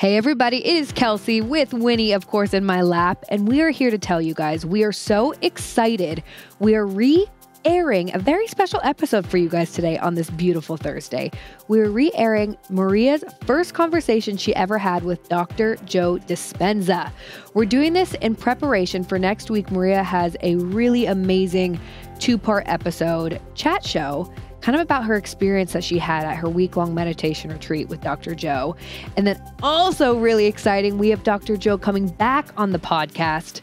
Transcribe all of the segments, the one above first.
Hey everybody, it is Kelsey with Winnie, of course, in my lap, and we are here to tell you guys, we are so excited. We are re-airing a very special episode for you guys today on this beautiful Thursday. We're re-airing Maria's first conversation she ever had with Dr. Joe Dispenza. We're doing this in preparation for next week. Maria has a really amazing 2-part episode chat show kind of about her experience that she had at her week-long meditation retreat with Dr. Joe. And then also really exciting, we have Dr. Joe coming back on the podcast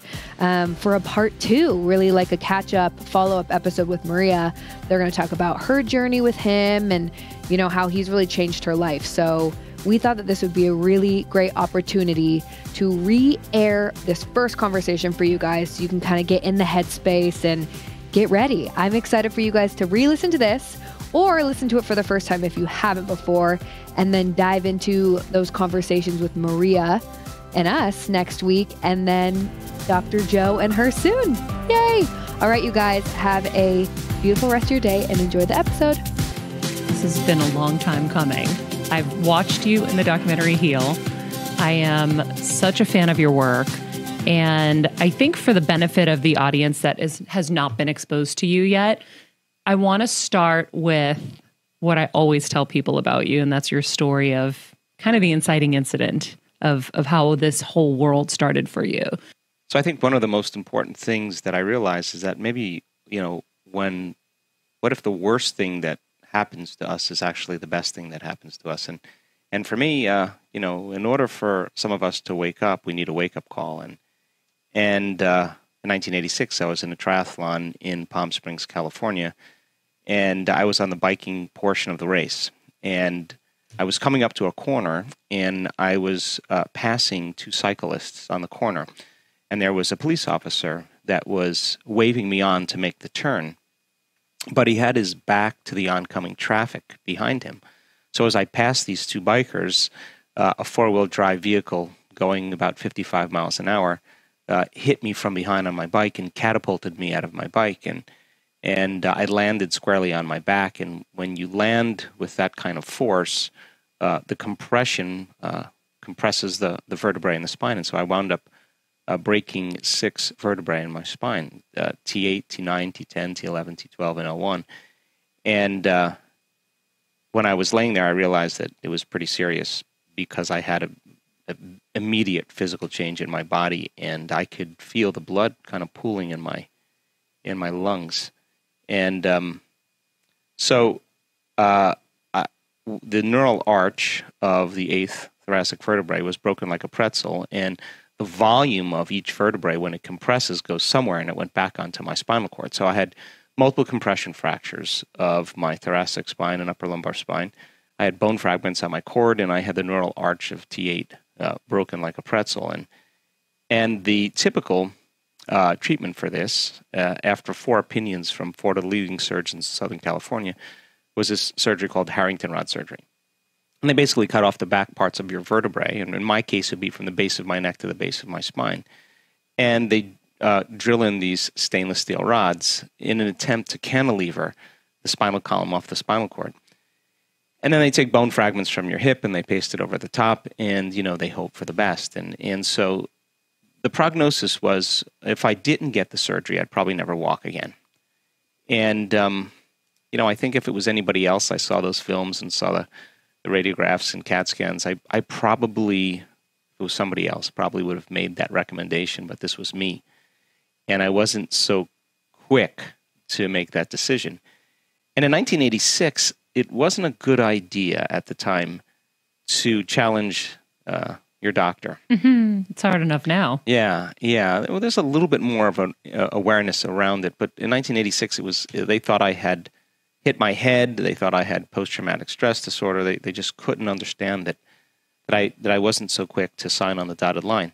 for a part 2, really like a catch-up, follow-up episode with Maria. They're going to talk about her journey with him and, you know, how he's really changed her life. So we thought that this would be a really great opportunity to re-air this first conversation for you guys so you can kind of get in the headspace and get ready. I'm excited for you guys to re-listen to this or listen to it for the first time if you haven't before, and then dive into those conversations with Maria and us next week, and then Dr. Joe and her soon. Yay! All right, you guys, have a beautiful rest of your day and enjoy the episode. This has been a long time coming. I've watched you in the documentary Heal. I am such a fan of your work. And I think for the benefit of the audience that has not been exposed to you yet, I want to start with what I always tell people about you, and that's your story of kind of the inciting incident of how this whole world started for you. So I think one of the most important things that I realized is that maybe, you know, what if the worst thing that happens to us is actually the best thing that happens to us? And for me, you know, in order for some of us to wake up, we need a wake-up call. And in 1986, I was in a triathlon in Palm Springs, California, and I was on the biking portion of the race. And I was coming up to a corner, and I was passing 2 cyclists on the corner. And there was a police officer that was waving me on to make the turn, but he had his back to the oncoming traffic behind him. So as I passed these 2 bikers, a 4-wheel drive vehicle going about 55 miles an hour hit me from behind on my bike and catapulted me out of my bike, and I landed squarely on my back. And when you land with that kind of force, the compression compresses the vertebrae in the spine, and so I wound up breaking 6 vertebrae in my spine: T8, T9, T10, T11, T12, and L1. And when I was laying there, I realized that it was pretty serious because I had an immediate physical change in my body, and I could feel the blood kind of pooling in my lungs. And so the neural arch of the 8th thoracic vertebrae was broken like a pretzel, and the volume of each vertebrae when it compresses goes somewhere, and it went back onto my spinal cord. So I had multiple compression fractures of my thoracic spine and upper lumbar spine. I had bone fragments on my cord, and I had the neural arch of T8 broken like a pretzel. And the typical treatment for this, after 4 opinions from 4 of the leading surgeons in Southern California, was this surgery called Harrington rod surgery. And they basically cut off the back parts of your vertebrae, and in my case, it would be from the base of my neck to the base of my spine. And they drill in these stainless steel rods in an attempt to cantilever the spinal column off the spinal cord. And then they take bone fragments from your hip and they paste it over the top, and, you know, they hope for the best. And so the prognosis was, if I didn't get the surgery, I'd probably never walk again. And, you know, I think if it was anybody else, I saw those films and saw the radiographs and CAT scans, I probably, if it was somebody else, probably would have made that recommendation, but this was me. And I wasn't so quick to make that decision. And in 1986, it wasn't a good idea at the time to challenge your doctor. Mm-hmm. It's hard enough now. Yeah. Well, there's a little bit more of an awareness around it. But in 1986, they thought I had hit my head. They thought I had post-traumatic stress disorder. They just couldn't understand that I wasn't so quick to sign on the dotted line.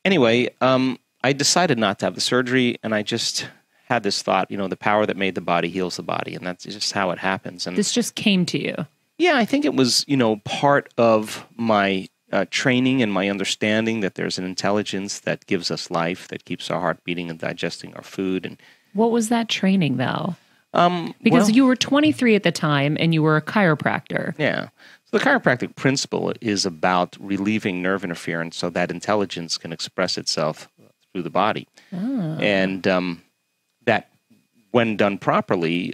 Anyway, I decided not to have the surgery, and I just had this thought, you know, the power that made the body heals the body, and that's just how it happens. And this just came to you. Yeah, I think it was, you know, part of my training and my understanding that there's an intelligence that gives us life, that keeps our heart beating and digesting our food. And what was that training, though? Because you were 23 at the time, and you were a chiropractor. Yeah. So the chiropractic principle is about relieving nerve interference so that intelligence can express itself through the body. And that, when done properly,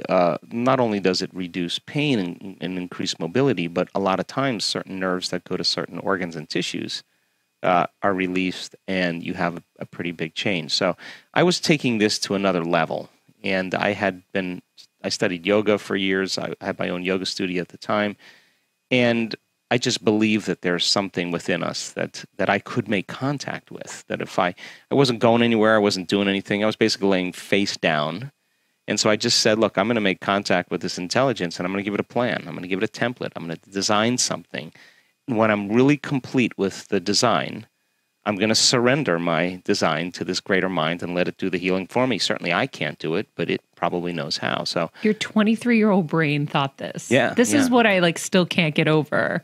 not only does it reduce pain and increase mobility, but a lot of times certain nerves that go to certain organs and tissues are released, and you have a pretty big change. So I was taking this to another level, and I studied yoga for years. I had my own yoga studio at the time, and I just believe that there's something within us that I could make contact with, that if I wasn't going anywhere, I wasn't doing anything, I was basically laying face down. And so I just said, look, I'm going to make contact with this intelligence, and I'm going to give it a plan. I'm going to give it a template. I'm going to design something. And when I'm really complete with the design, I'm going to surrender my design to this greater mind and let it do the healing for me. Certainly I can't do it, but it probably knows how. So your 23-year-old brain thought this. Yeah. This is what I still can't get over.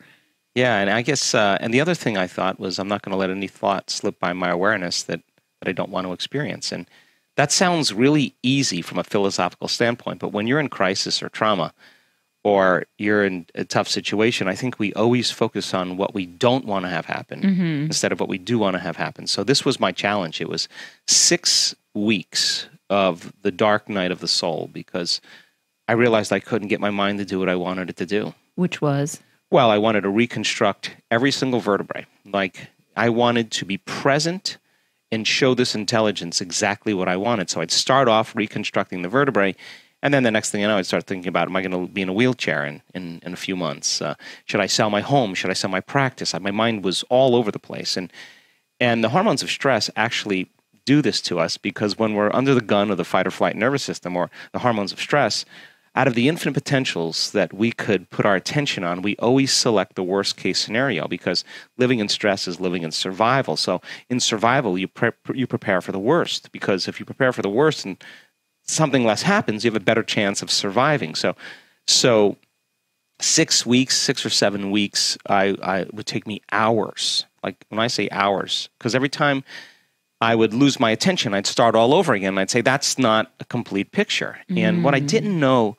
Yeah, and I guess, and the other thing I thought was, I'm not going to let any thought slip by my awareness that I don't want to experience. And that sounds really easy from a philosophical standpoint, but when you're in crisis or trauma, or you're in a tough situation, I think we always focus on what we don't want to have happen instead of what we do want to have happen. So this was my challenge. It was 6 weeks of the dark night of the soul, because I realized I couldn't get my mind to do what I wanted it to do. Which was? Well, I wanted to reconstruct every single vertebrae. I wanted to be present and show this intelligence exactly what I wanted. So I'd start off reconstructing the vertebrae, and then the next thing I know, I'd start thinking about, am I going to be in a wheelchair in a few months? Should I sell my home? Should I sell my practice? My mind was all over the place. And the hormones of stress actually do this to us, because when we're under the gun of the fight or flight nervous system, or the hormones of stress, out of the infinite potentials that we could put our attention on, we always select the worst case scenario, because living in stress is living in survival. So in survival, you prepare for the worst, because if you prepare for the worst and something less happens, you have a better chance of surviving. So 6 weeks, 6 or 7 weeks, I would take me hours. Like when I say hours, because every time I would lose my attention, I'd start all over again. And I'd say, that's not a complete picture. And what I didn't know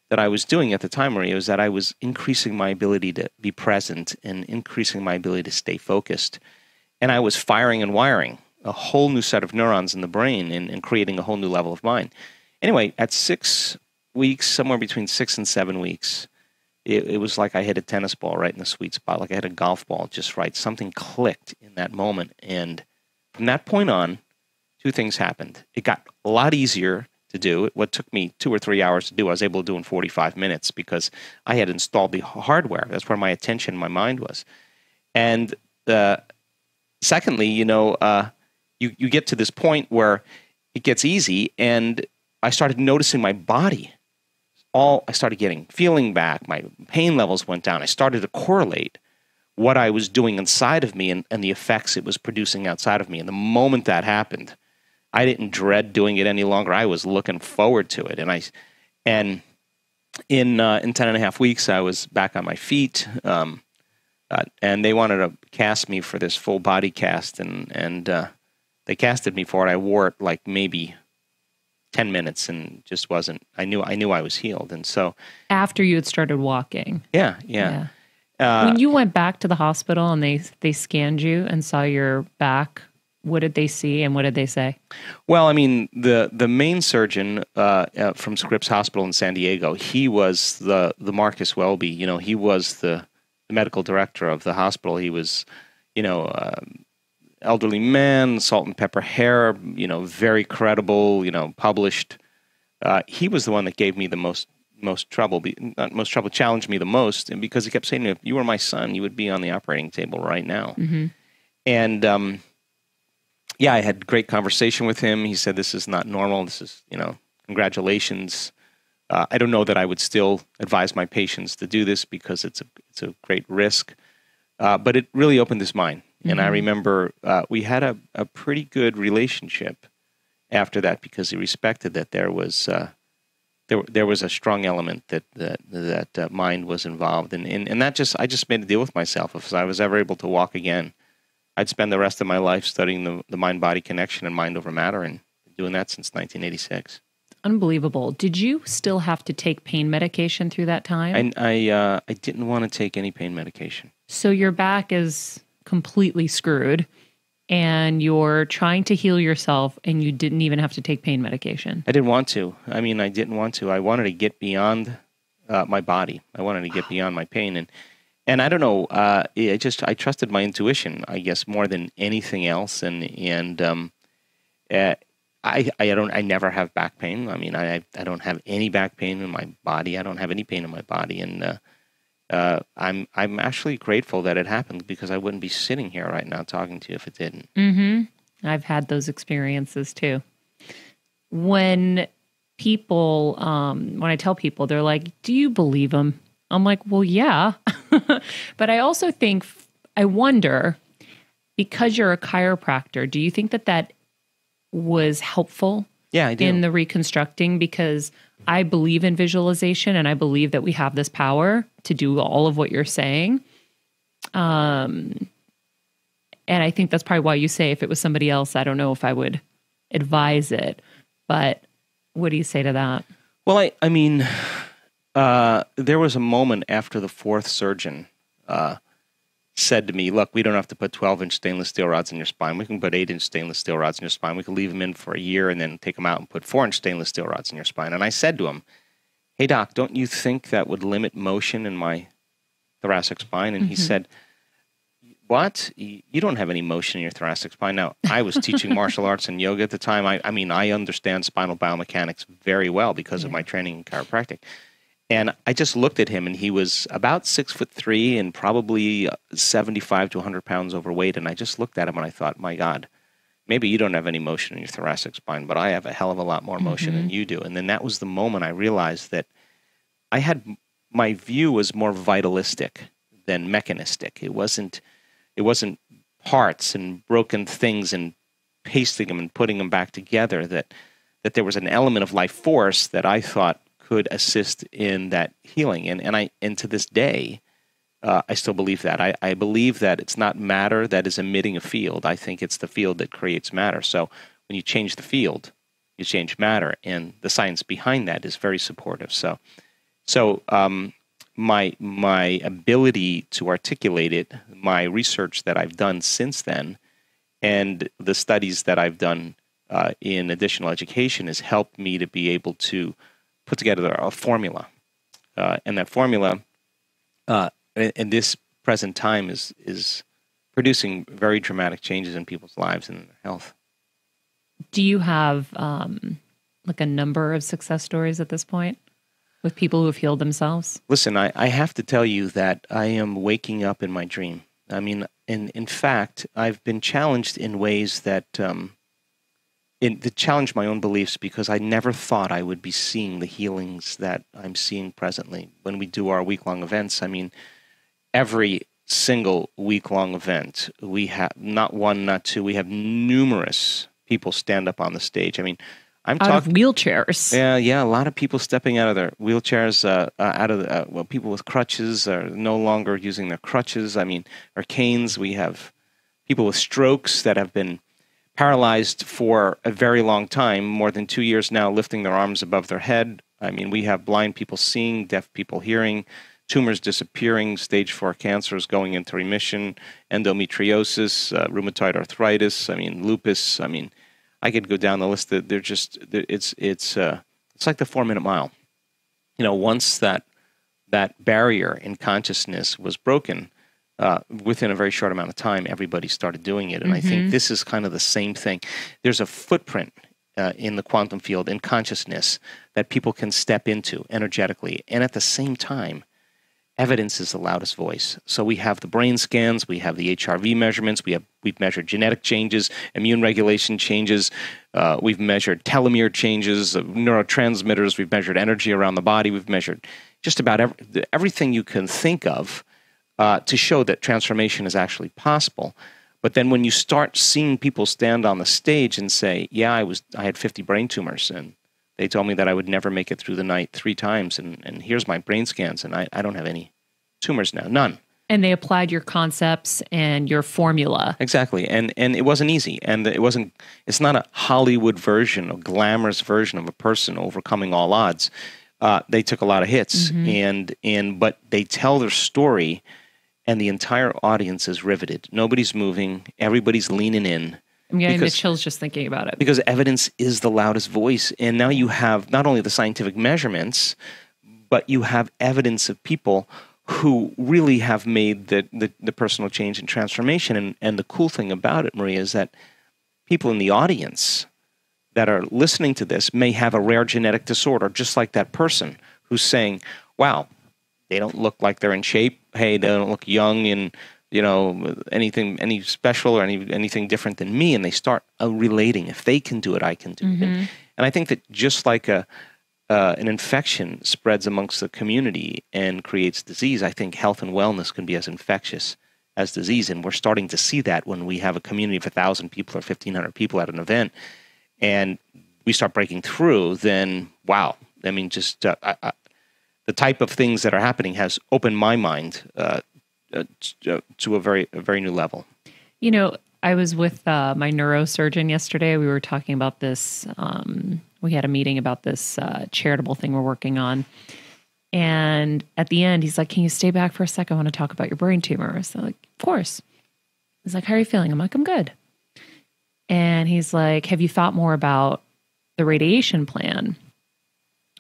that I was doing at the time, Maria, was that I was increasing my ability to be present and increasing my ability to stay focused. And I was firing and wiring a whole new set of neurons in the brain and creating a whole new level of mind. Anyway, at 6 weeks, somewhere between 6 and 7 weeks, it was like I hit a tennis ball right in the sweet spot, like I hit a golf ball just right. Something clicked in that moment. And from that point on, 2 things happened. It got a lot easier to do. What took me 2 or 3 hours to do, I was able to do in 45 minutes, because I had installed the hardware. That's where my attention, my mind was. And secondly, you get to this point where it gets easy, and I started noticing my body. I started feeling back. My pain levels went down. I started to correlate what I was doing inside of me and the effects it was producing outside of me. And the moment that happened, I didn't dread doing it any longer. I was looking forward to it. And in 10.5 weeks, I was back on my feet. And they wanted to cast me for this full body cast, and they casted me for it. I wore it like maybe 10 minutes and just wasn't. I knew I was healed, and so after you had started walking, yeah. When you went back to the hospital and they scanned you and saw your back, what did they see and what did they say? Well, I mean, the main surgeon from Scripps Hospital in San Diego, he was the Marcus Welby. He was the medical director of the hospital. He was, elderly man, salt and pepper hair, very credible, published. He was the one that gave me the most trouble, challenged me the most, and because he kept saying to me, if you were my son, you would be on the operating table right now. Mm-hmm. And I had great conversation with him. He said, this is not normal. This is, congratulations. I don't know that I would still advise my patients to do this, because it's a great risk. But it really opened his mind. Mm-hmm. And I remember we had a pretty good relationship after that, because he respected that there was a strong element that mind was involved. And that I just made a deal with myself. If I was ever able to walk again, I'd spend the rest of my life studying the mind-body connection and mind over matter, and doing that since 1986. unbelievable. Did you still have to take pain medication through that time? And I didn't want to take any pain medication. So your back is completely screwed and you're trying to heal yourself and you didn't even have to take pain medication. I didn't want to. I didn't want to. I wanted to get beyond my body. I wanted to get beyond my pain. And I don't know, I trusted my intuition, I guess, more than anything else. I never have back pain. I don't have any back pain in my body. I don't have any pain in my body. And I'm actually grateful that it happened, because I wouldn't be sitting here right now talking to you if it didn't. Mm-hmm. I've had those experiences too. When people, when I tell people, they're like, do you believe them? I'm like, well, yeah. But I also think, I wonder, because you're a chiropractor, do you think that was helpful? Yeah, I do. In the reconstructing? Because I believe in visualization and I believe that we have this power to do all of what you're saying. And I think that's probably why you say if it was somebody else, I don't know if I would advise it. But what do you say to that? Well, there was a moment after the fourth surgeon said to me, look, we don't have to put 12-inch stainless steel rods in your spine. We can put 8-inch stainless steel rods in your spine. We can leave them in for a year and then take them out and put 4-inch stainless steel rods in your spine. And I said to him, hey, doc, don't you think that would limit motion in my thoracic spine? And he said, what? You don't have any motion in your thoracic spine. Now, I was teaching martial arts and yoga at the time. I understand spinal biomechanics very well because of my training in chiropractic. And I just looked at him, and he was about 6'3" and probably 75 to 100 pounds overweight. And I just looked at him and I thought, my God, maybe you don't have any motion in your thoracic spine, but I have a hell of a lot more motion than you do. And then that was the moment I realized that my view was more vitalistic than mechanistic. It wasn't parts and broken things and pasting them and putting them back together, that there was an element of life force that I thought could assist in that healing. And to this day, I still believe that. I believe that it's not matter that is emitting a field. I think it's the field that creates matter. So when you change the field, you change matter, and the science behind that is very supportive. So my ability to articulate it, my research that I've done since then, and the studies that I've done in additional education has helped me to be able to put together a formula. And that formula, in this present time, is producing very dramatic changes in people's lives and in their health. Do you have like a number of success stories at this point with people who have healed themselves? Listen, I have to tell you that I am waking up in my dream. In fact, I've been challenged in ways that challenge my own beliefs, because I never thought I would be seeing the healings that I'm seeing presently. When we do our week-long events, every single week-long event, we have not one, not two, we have numerous people stand up on the stage. I'm out of wheelchairs. Yeah, a lot of people stepping out of their wheelchairs, people with crutches are no longer using their crutches, or canes. We have people with strokes that have been paralyzed for a very long time, more than 2 years now, lifting their arms above their head. We have blind people seeing, deaf people hearing, tumors disappearing, stage 4 cancers going into remission, endometriosis, rheumatoid arthritis, lupus. I could go down the list. It's like the 4-minute mile. Once that barrier in consciousness was broken, within a very short amount of time, everybody started doing it. And I think this is kind of the same thing. There's a footprint in the quantum field, in consciousness, that people can step into energetically. And at the same time, evidence is the loudest voice. So we have the brain scans, we have the HRV measurements, we've measured genetic changes, immune regulation changes, we've measured telomere changes, neurotransmitters, we've measured energy around the body, we've measured just about everything you can think of to show that transformation is actually possible. But then when you start seeing people stand on the stage and say, yeah, I had 50 brain tumors, and they told me that I would never make it through the night 3 times, and here's my brain scans, and I don't have any tumors now, none. And they applied your concepts and your formula. Exactly. And it wasn't easy. And it's not a Hollywood version, a glamorous version of a person overcoming all odds. They took a lot of hits, but they tell their story, and the entire audience is riveted. Nobody's moving. Everybody's leaning in. I'm getting the chills just thinking about it. Because evidence is the loudest voice. And now you have not only the scientific measurements, but you have evidence of people who really have made the personal change and transformation. And the cool thing about it, Maria, is that people in the audience that are listening to this may have a rare genetic disorder, just like that person who's saying, wow, they don't look like they're in shape. Hey, they don't look young and, any special or anything different than me. And they start relating. If they can do it, I can do it. And I think that just like an infection spreads amongst the community and creates disease, I think health and wellness can be as infectious as disease. And we're starting to see that when we have a community of 1,000 people or 1,500 people at an event, and we start breaking through, then wow. I mean, just the type of things that are happening has opened my mind to a very new level. I was with my neurosurgeon yesterday. We were talking about this. We had a meeting about this charitable thing we're working on. And at the end, he's like, can you stay back for a second? I want to talk about your brain tumor. So I'm like, of course. He's like, how are you feeling? I'm like, I'm good. And he's like, have you thought more about the radiation plan?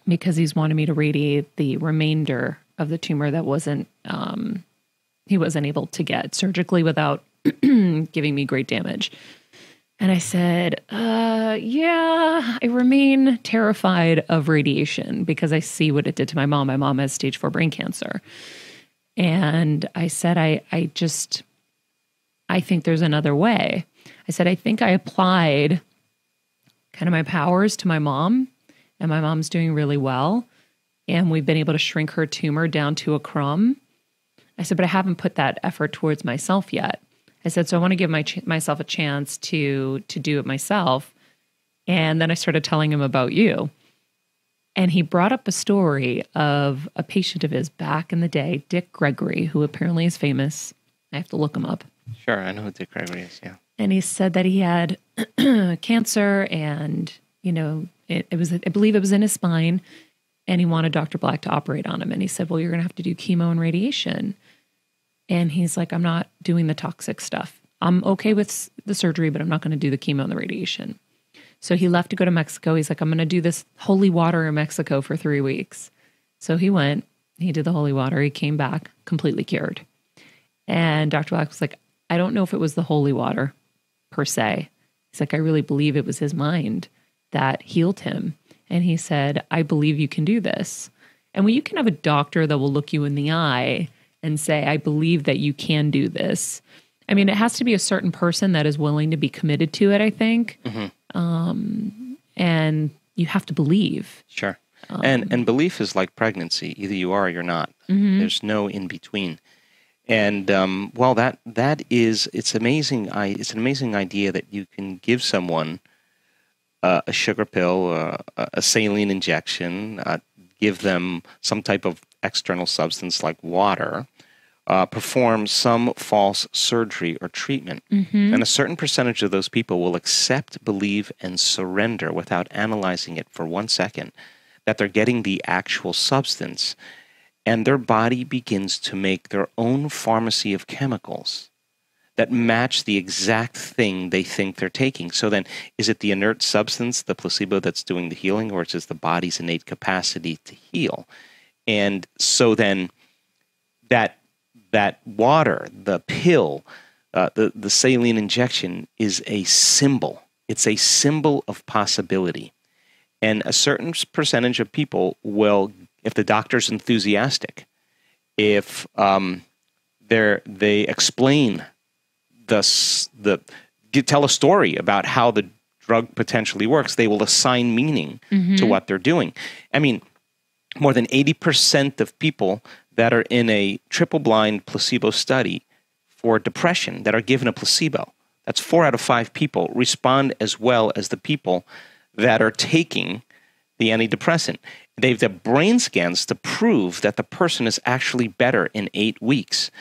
Because he's wanted me to radiate the remainder of the tumor that he wasn't able to get surgically without giving me great damage. And I said, yeah, I remain terrified of radiation because I see what it did to my mom. My mom has stage 4 brain cancer. And I said, I think there's another way. I said, I think I applied kind of my powers to my mom, and my mom's doing really well. And we've been able to shrink her tumor down to a crumb. I said, but I haven't put that effort towards myself yet. I said, so I want to give myself a chance to do it myself. And then I started telling him about you. And he brought up a story of a patient of his back in the day, Dick Gregory, who apparently is famous. I have to look him up. Sure, I know who Dick Gregory is, yeah. And he said that he had cancer and, I believe it was in his spine, and he wanted Dr. Black to operate on him. And he said, well, you're going to have to do chemo and radiation. And he's like, I'm not doing the toxic stuff. I'm okay with the surgery, but I'm not going to do the chemo and the radiation. So he left to go to Mexico. He's like, I'm going to do this holy water in Mexico for 3 weeks. So he went, he did the holy water. He came back completely cured. And Dr. Black was like, I don't know if it was the holy water per se. He's like, I really believe it was his mind that healed him. And he said, I believe you can do this. And when you can have a doctor that will look you in the eye and say, I believe that you can do this. I mean, it has to be a certain person that is willing to be committed to it, I think. And you have to believe. Sure. And belief is like pregnancy. Either you are or you're not. There's no in between. And it's amazing. It's an amazing idea that you can give someone a sugar pill, a saline injection, give them some type of external substance like water, perform some false surgery or treatment. And a certain percentage of those people will accept, believe, and surrender without analyzing it for 1 second that they're getting the actual substance. And their body begins to make their own pharmacy of chemicals that match the exact thing they think they're taking. So then, is it the inert substance, the placebo, that's doing the healing, or is it the body's innate capacity to heal? And so then, that water, the pill, the saline injection is a symbol. It's a symbol of possibility. And a certain percentage of people will, if the doctor's enthusiastic, if they explain tell a story about how the drug potentially works, they will assign meaning to what they're doing. I mean, more than 80% of people that are in a triple-blind placebo study for depression that are given a placebo, that's 4 out of 5 people, respond as well as the people that are taking the antidepressant. They've done brain scans to prove that the person is actually better in 8 weeks.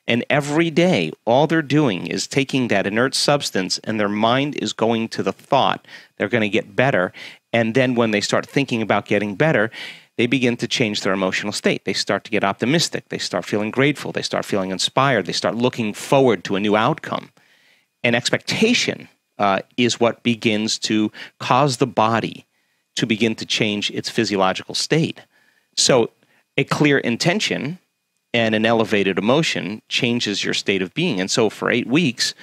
And every day, all they're doing is taking that inert substance and their mind is going to the thought they're going to get better. And then when they start thinking about getting better, they begin to change their emotional state. They start to get optimistic. They start feeling grateful. They start feeling inspired. They start looking forward to a new outcome. And expectation is what begins to cause the body to begin to change its physiological state. So a clear intention and an elevated emotion changes your state of being. And so for 8 weeks,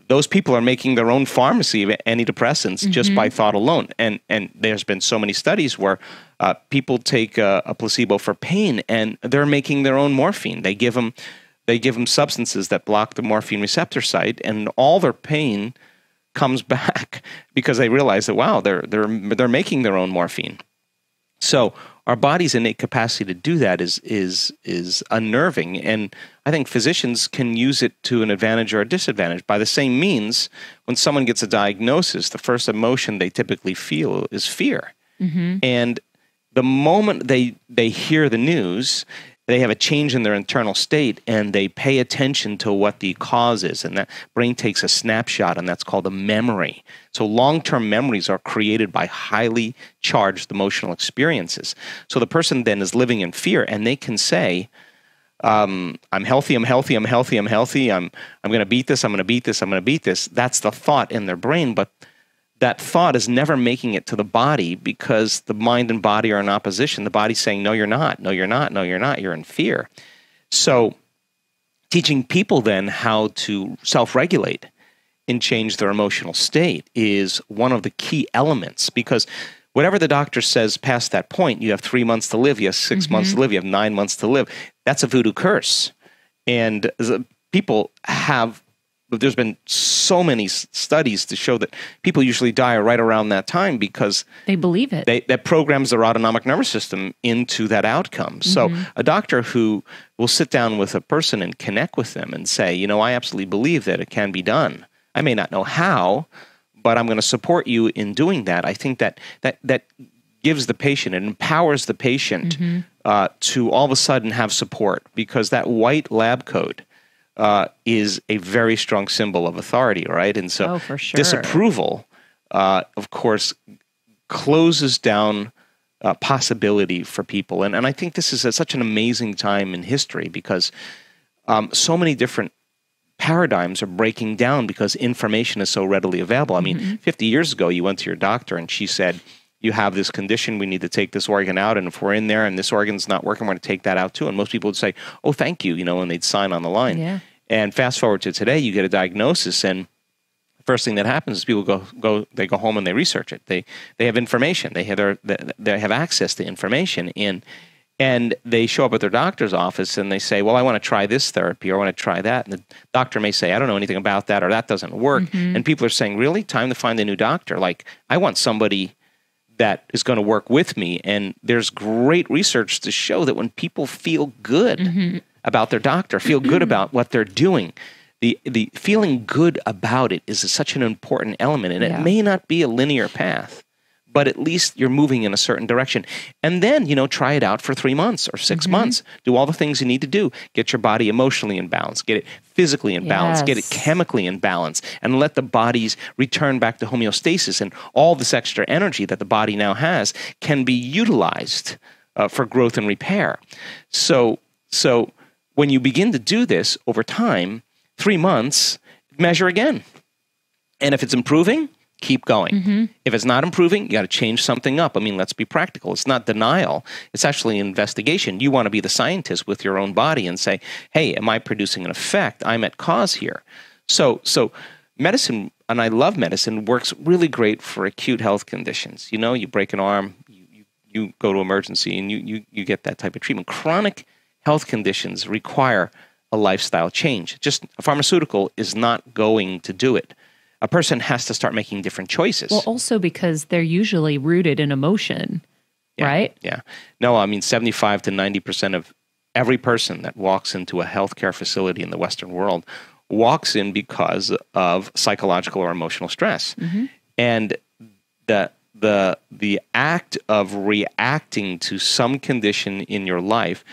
those people are making their own pharmacy of antidepressants just by thought alone. And there's been so many studies where people take a placebo for pain and they're making their own morphine. They give them substances that block the morphine receptor site, and all their pain comes back because they realize that, wow, they're making their own morphine. So our body's innate capacity to do that is unnerving, and I think physicians can use it to an advantage or a disadvantage. By the same means, when someone gets a diagnosis, the first emotion they typically feel is fear. And the moment they hear the news, they have a change in their internal state and they pay attention to what the cause is. And that brain takes a snapshot, and that's called a memory. So long-term memories are created by highly charged emotional experiences. So the person then is living in fear, and they can say, I'm healthy, I'm healthy, I'm healthy, I'm healthy, I'm going to beat this, I'm going to beat this, I'm going to beat this. That's the thought in their brain, but that thought is never making it to the body because the mind and body are in opposition. The body's saying, no, you're not. No, you're not. No, you're not. You're in fear. So teaching people then how to self-regulate and change their emotional state is one of the key elements, because whatever the doctor says past that point, you have 3 months to live, you have 6 months to live, you have 9 months to live. That's a voodoo curse. And people have, there's been so many studies to show that people usually die right around that time because they believe it. That programs their autonomic nervous system into that outcome. So a doctor who will sit down with a person and connect with them and say, you know, I absolutely believe that it can be done. I may not know how, but I'm going to support you in doing that. I think that gives the patient, it empowers the patient to all of a sudden have support, because that white lab coat is a very strong symbol of authority, right? And so for sure. Disapproval, of course, closes down possibility for people. And I think this is such an amazing time in history because so many different paradigms are breaking down because information is so readily available. I mean, 50 years ago, you went to your doctor and she said, you have this condition, we need to take this organ out, and if we're in there and this organ's not working, we're going to take that out too. And most people would say, oh, thank you, and they'd sign on the line. Yeah. And fast forward to today, you get a diagnosis, and the first thing that happens is people go home and they research it. They have information. They have access to information, and they show up at their doctor's office and they say, well, I want to try this therapy or I want to try that. And the doctor may say, I don't know anything about that, or that doesn't work. And people are saying, really? Time to find a new doctor. Like, I want somebody that is going to work with me. And there's great research to show that when people feel good about their doctor, feel good about what they're doing, the feeling good about it is such an important element. And it may not be a linear path, but at least you're moving in a certain direction. And then, try it out for 3 months or 6 months. Do all the things you need to do. Get your body emotionally in balance. Get it physically in balance. Get it chemically in balance. And let the bodies return back to homeostasis. And all this extra energy that the body now has can be utilized for growth and repair. So when you begin to do this over time, 3 months, measure again. And if it's improving, keep going. If it's not improving, you got to change something up. I mean, let's be practical. It's not denial. It's actually an investigation. You want to be the scientist with your own body and say, hey, am I producing an effect? I'm at cause here. So medicine, and I love medicine, works really great for acute health conditions. You break an arm, you go to emergency, and you get that type of treatment. Chronic health conditions require a lifestyle change. Just a pharmaceutical is not going to do it. A person has to start making different choices. Well, also because they're usually rooted in emotion, right? Yeah. No, I mean, 75 to 90% of every person that walks into a healthcare facility in the Western world walks in because of psychological or emotional stress. And the act of reacting to some condition in your life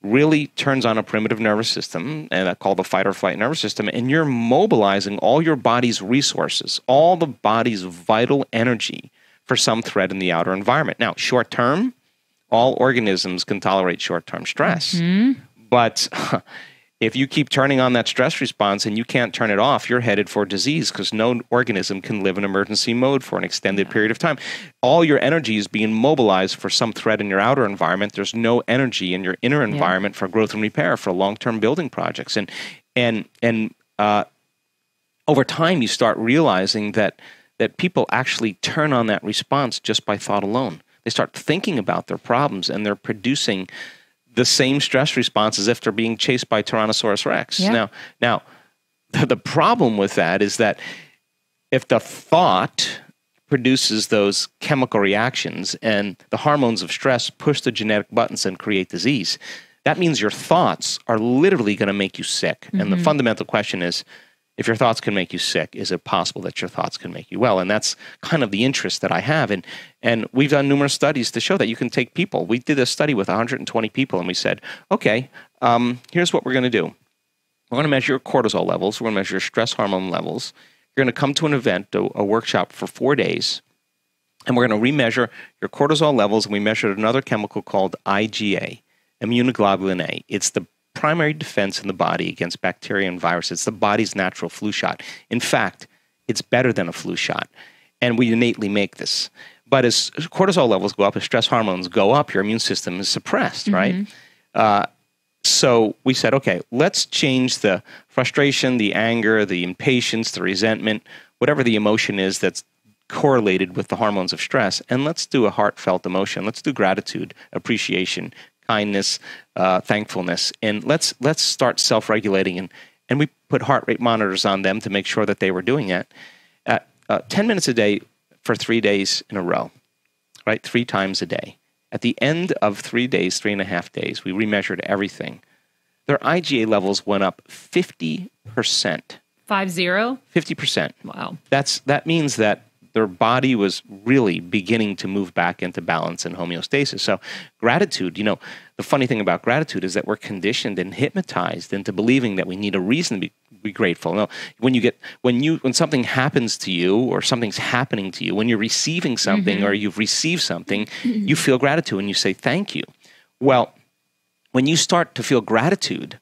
really turns on a primitive nervous system, and that's called the fight or flight nervous system, and you're mobilizing all your body's resources, all the body's vital energy for some threat in the outer environment. Now, short term, all organisms can tolerate short-term stress. But if you keep turning on that stress response and you can't turn it off, you're headed for disease, because no organism can live in emergency mode for an extended period of time. All your energy is being mobilized for some threat in your outer environment. There's no energy in your inner environment for growth and repair, for long-term building projects. And over time, you start realizing that people actually turn on that response just by thought alone. They start thinking about their problems, and they're producing the same stress response as if they're being chased by Tyrannosaurus Rex. Yeah. Now, the problem with that is that if the thought produces those chemical reactions and the hormones of stress push the genetic buttons and create disease, that means your thoughts are literally going to make you sick. And the fundamental question is, if your thoughts can make you sick, is it possible that your thoughts can make you well? And that's kind of the interest that I have. And we've done numerous studies to show that you can take people. We did a study with 120 people, and we said, okay, here's what we're going to do. We're going to measure your cortisol levels. We're going to measure your stress hormone levels. You're going to come to an event, a workshop for 4 days, and we're going to remeasure your cortisol levels, and we measured another chemical called IgA, immunoglobulin A. It's the primary defense in the body against bacteria and viruses. It's the body's natural flu shot. In fact, it's better than a flu shot. And we innately make this. But as cortisol levels go up, as stress hormones go up, your immune system is suppressed, right? So we said, okay, let's change the frustration, the anger, the impatience, the resentment, whatever the emotion is that's correlated with the hormones of stress, and let's do a heartfelt emotion. Let's do gratitude, appreciation, kindness, thankfulness, and let's start self-regulating. And we put heart rate monitors on them to make sure that they were doing it. 10 minutes a day for 3 days in a row, right? 3 times a day. At the end of 3 days, 3.5 days, we remeasured everything. Their IgA levels went up 50%. 50? 50%. Wow. That means that their body was really beginning to move back into balance and homeostasis. So gratitude, the funny thing about gratitude is that we're conditioned and hypnotized into believing that we need a reason to be grateful. No, when something happens to you, or something's happening to you, when you're receiving something or you've received something, you feel gratitude and you say thank you. Well, when you start to feel gratitude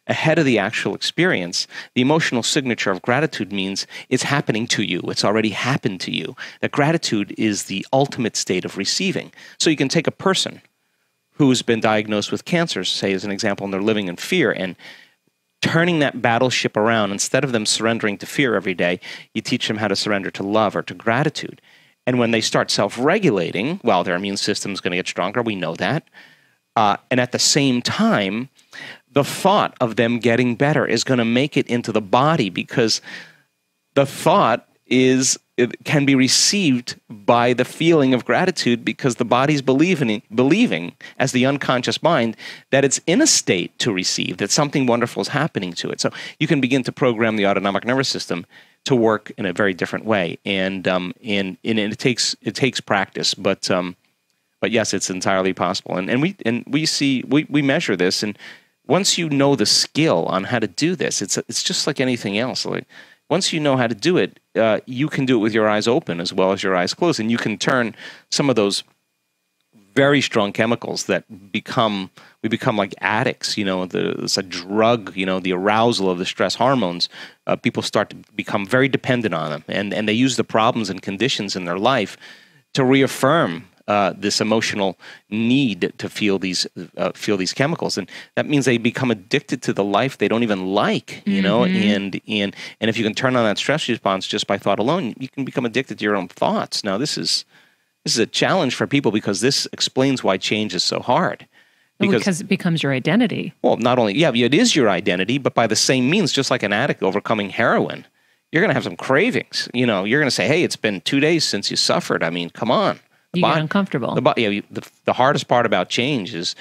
ahead of the actual experience, the emotional signature of gratitude means it's happening to you. It's already happened to you. That gratitude is the ultimate state of receiving. So you can take a person who's been diagnosed with cancer, say as an example, and they're living in fear, and turning that battleship around. Instead of them surrendering to fear every day, you teach them how to surrender to love or to gratitude. And when they start self-regulating, well, their immune system's going to get stronger. We know that. And at the same time, the thought of them getting better is going to make it into the body, because the thought can be received by the feeling of gratitude, because the body's believing as the unconscious mind that it's in a state to receive, that something wonderful is happening to it. So you can begin to program the autonomic nervous system to work in a very different way, and it takes practice, but yes, it's entirely possible. And we measure this, and once you know the skill on how to do this, it's just like anything else. Like, once you know how to do it, you can do it with your eyes open as well as your eyes closed, and you can turn some of those very strong chemicals that we become like addicts. It's a drug. The arousal of the stress hormones. People start to become very dependent on them, and they use the problems and conditions in their life to reaffirm this emotional need to feel these chemicals, and that means they become addicted to the life they don't even like, And if you can turn on that stress response just by thought alone, you can become addicted to your own thoughts. Now, this is a challenge for people, because this explains why change is so hard. Because it becomes your identity. Well, not only it is your identity, but by the same means, just like an addict overcoming heroin, you're going to have some cravings. You're going to say, "Hey, it's been 2 days since you suffered. I mean, come on." You get uncomfortable. The hardest part about change is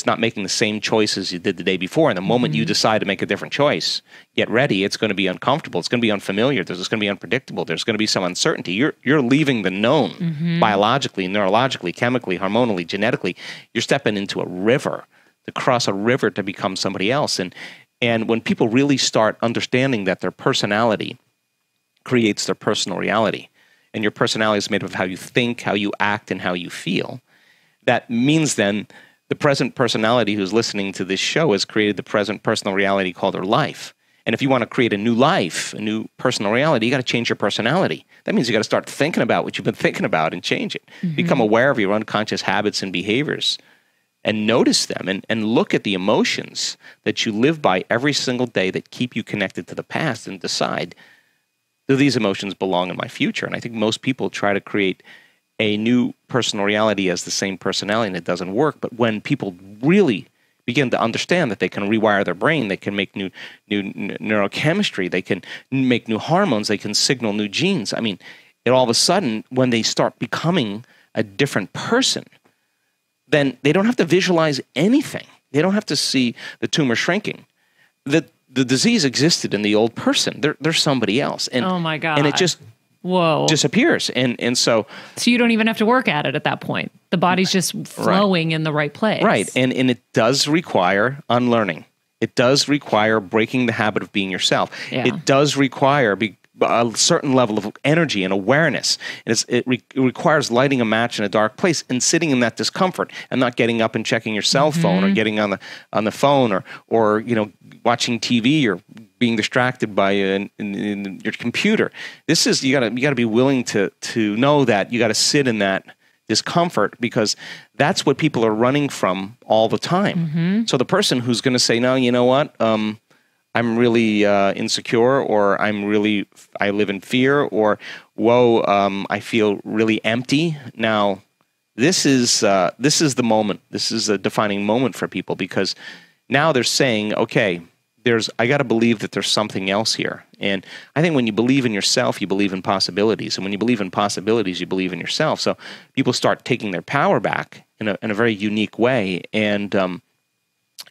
not making the same choices you did the day before. And the moment you decide to make a different choice, get ready. It's going to be uncomfortable. It's going to be unfamiliar. It's going to be unpredictable. There's going to be some uncertainty. You're leaving the known biologically, neurologically, chemically, hormonally, genetically. You're stepping into a river to cross a river to become somebody else. And when people really start understanding that their personality creates their personal reality, and your personality is made up of how you think, how you act, and how you feel, that means then the present personality who's listening to this show has created the present personal reality called their life. And if you want to create a new life, a new personal reality, you got to change your personality. That means you got to start thinking about what you've been thinking about and change it. Become aware of your unconscious habits and behaviors and notice them and look at the emotions that you live by every single day that keep you connected to the past and decide, do these emotions belong in my future? And I think most people try to create a new personal reality as the same personality, and it doesn't work. But when people really begin to understand that they can rewire their brain, they can make new neurochemistry, they can make new hormones, they can signal new genes. I mean, all of a sudden, when they start becoming a different person, then they don't have to visualize anything. They don't have to see the tumor shrinking. The disease existed in the old person. They're somebody else. And, oh my God. And it just disappears. And so you don't even have to work at it at that point. The body's just flowing in the right place. Right. And it does require unlearning. It does require breaking the habit of being yourself. Yeah. It does require a certain level of energy and awareness. And it requires lighting a match in a dark place and sitting in that discomfort and not getting up and checking your cell phone or getting on the phone or watching TV or being distracted by in your computer. This is you got to be willing to know that you got to sit in that discomfort, because that's what people are running from all the time. So the person who's going to say, no, you know what, I'm really insecure, or I live in fear, or whoa, I feel really empty. Now, this is the moment. This is a defining moment for people, because now they're saying, okay, I got to believe that there's something else here. And I think when you believe in yourself, you believe in possibilities, and when you believe in possibilities, you believe in yourself. So people start taking their power back in a very unique way, and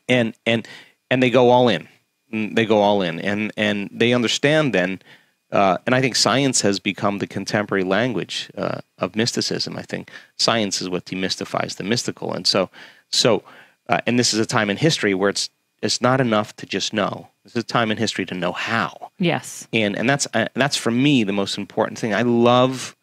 they go all in. They go all in, and they understand then, and I think science has become the contemporary language of mysticism. I think science is what demystifies the mystical, and so and this is a time in history where it's not enough to just know. This is a time in history to know how. Yes, and that's for me the most important thing. I love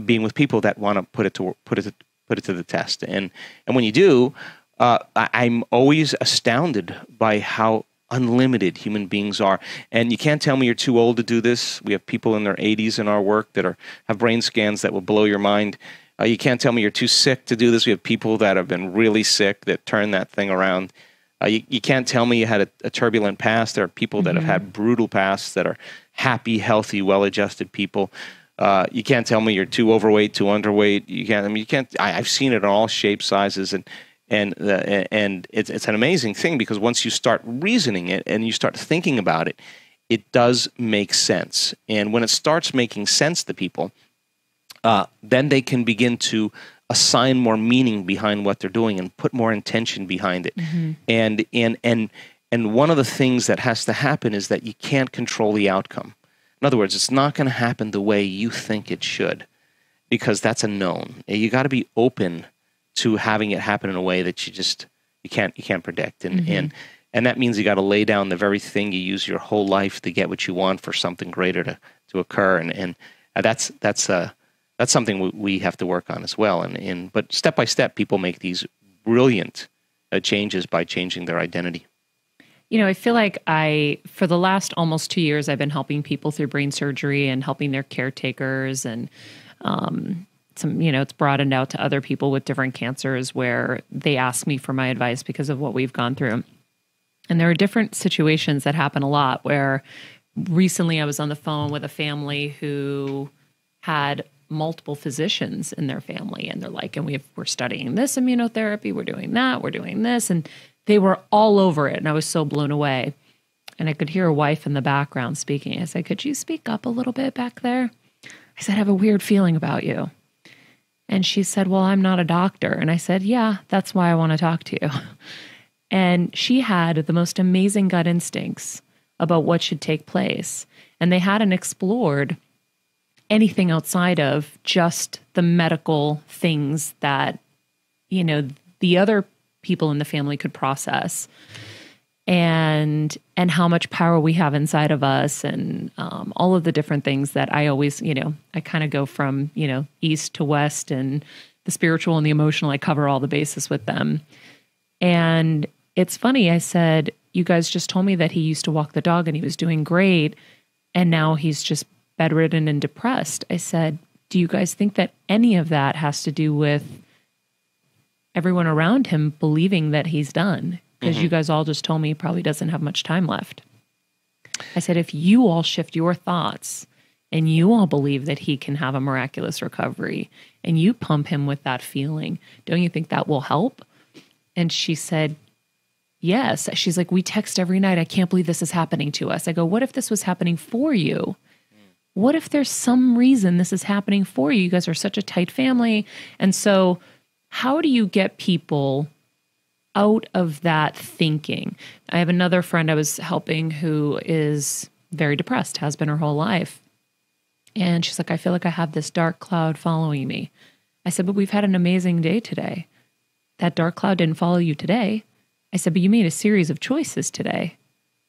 being with people that want to put it to the test, and when you do, I'm always astounded by how unlimited human beings are. And you can't tell me you're too old to do this. We have people in their 80s in our work that have brain scans that will blow your mind. You can't tell me you're too sick to do this. We have people that have been really sick that turn that thing around. You can't tell me you had a turbulent past. There are people that have had brutal pasts that are happy, healthy, well-adjusted people. You can't tell me you're too overweight, too underweight. You can't. I've seen it in all shapes, sizes, and it's an amazing thing, because once you start reasoning it and you start thinking about it, it does make sense. And when it starts making sense to people, then they can begin to assign more meaning behind what they're doing and put more intention behind it. And one of the things that has to happen is that you can't control the outcome. In other words, it's not going to happen the way you think it should, because that's a known. You got to be open to having it happen in a way that you can't predict, and that means you got to lay down the very thing you use your whole life to get what you want for something greater to occur, and that's something we have to work on as well. But step by step, people make these brilliant changes by changing their identity. I feel like for the last almost 2 years, I've been helping people through brain surgery and helping their caretakers, and it's broadened out to other people with different cancers where they ask me for my advice because of what we've gone through. And there are different situations that happen a lot, where recently I was on the phone with a family who had multiple physicians in their family, and they're like, and we're studying this immunotherapy, we're doing that, we're doing this, and they were all over it, and I was so blown away. And I could hear a wife in the background speaking. I said, could you speak up a little bit back there? I said, I have a weird feeling about you. And she said, well, I'm not a doctor. And I said, yeah, that's why I want to talk to you. And she had the most amazing gut instincts about what should take place. And they hadn't explored anything outside of just the medical things that, the other people in the family could process, and how much power we have inside of us, and all of the different things that I always, I kind of go from, east to west, and the spiritual and the emotional, I cover all the bases with them. And it's funny, I said, you guys just told me that he used to walk the dog and he was doing great, and now he's just bedridden and depressed. I said, do you guys think that any of that has to do with everyone around him believing that he's done? Because you guys all just told me he probably doesn't have much time left. I said, if you all shift your thoughts and you all believe that he can have a miraculous recovery and you pump him with that feeling, don't you think that will help? And she said, yes. She's like, we text every night. I can't believe this is happening to us. I go, what if this was happening for you? What if there's some reason this is happening for you? You guys are such a tight family. And so how do you get people out of that thinking? I have another friend I was helping who is very depressed, has been her whole life. And she's like, I feel like I have this dark cloud following me. I said, but we've had an amazing day today. That dark cloud didn't follow you today. I said, but you made a series of choices today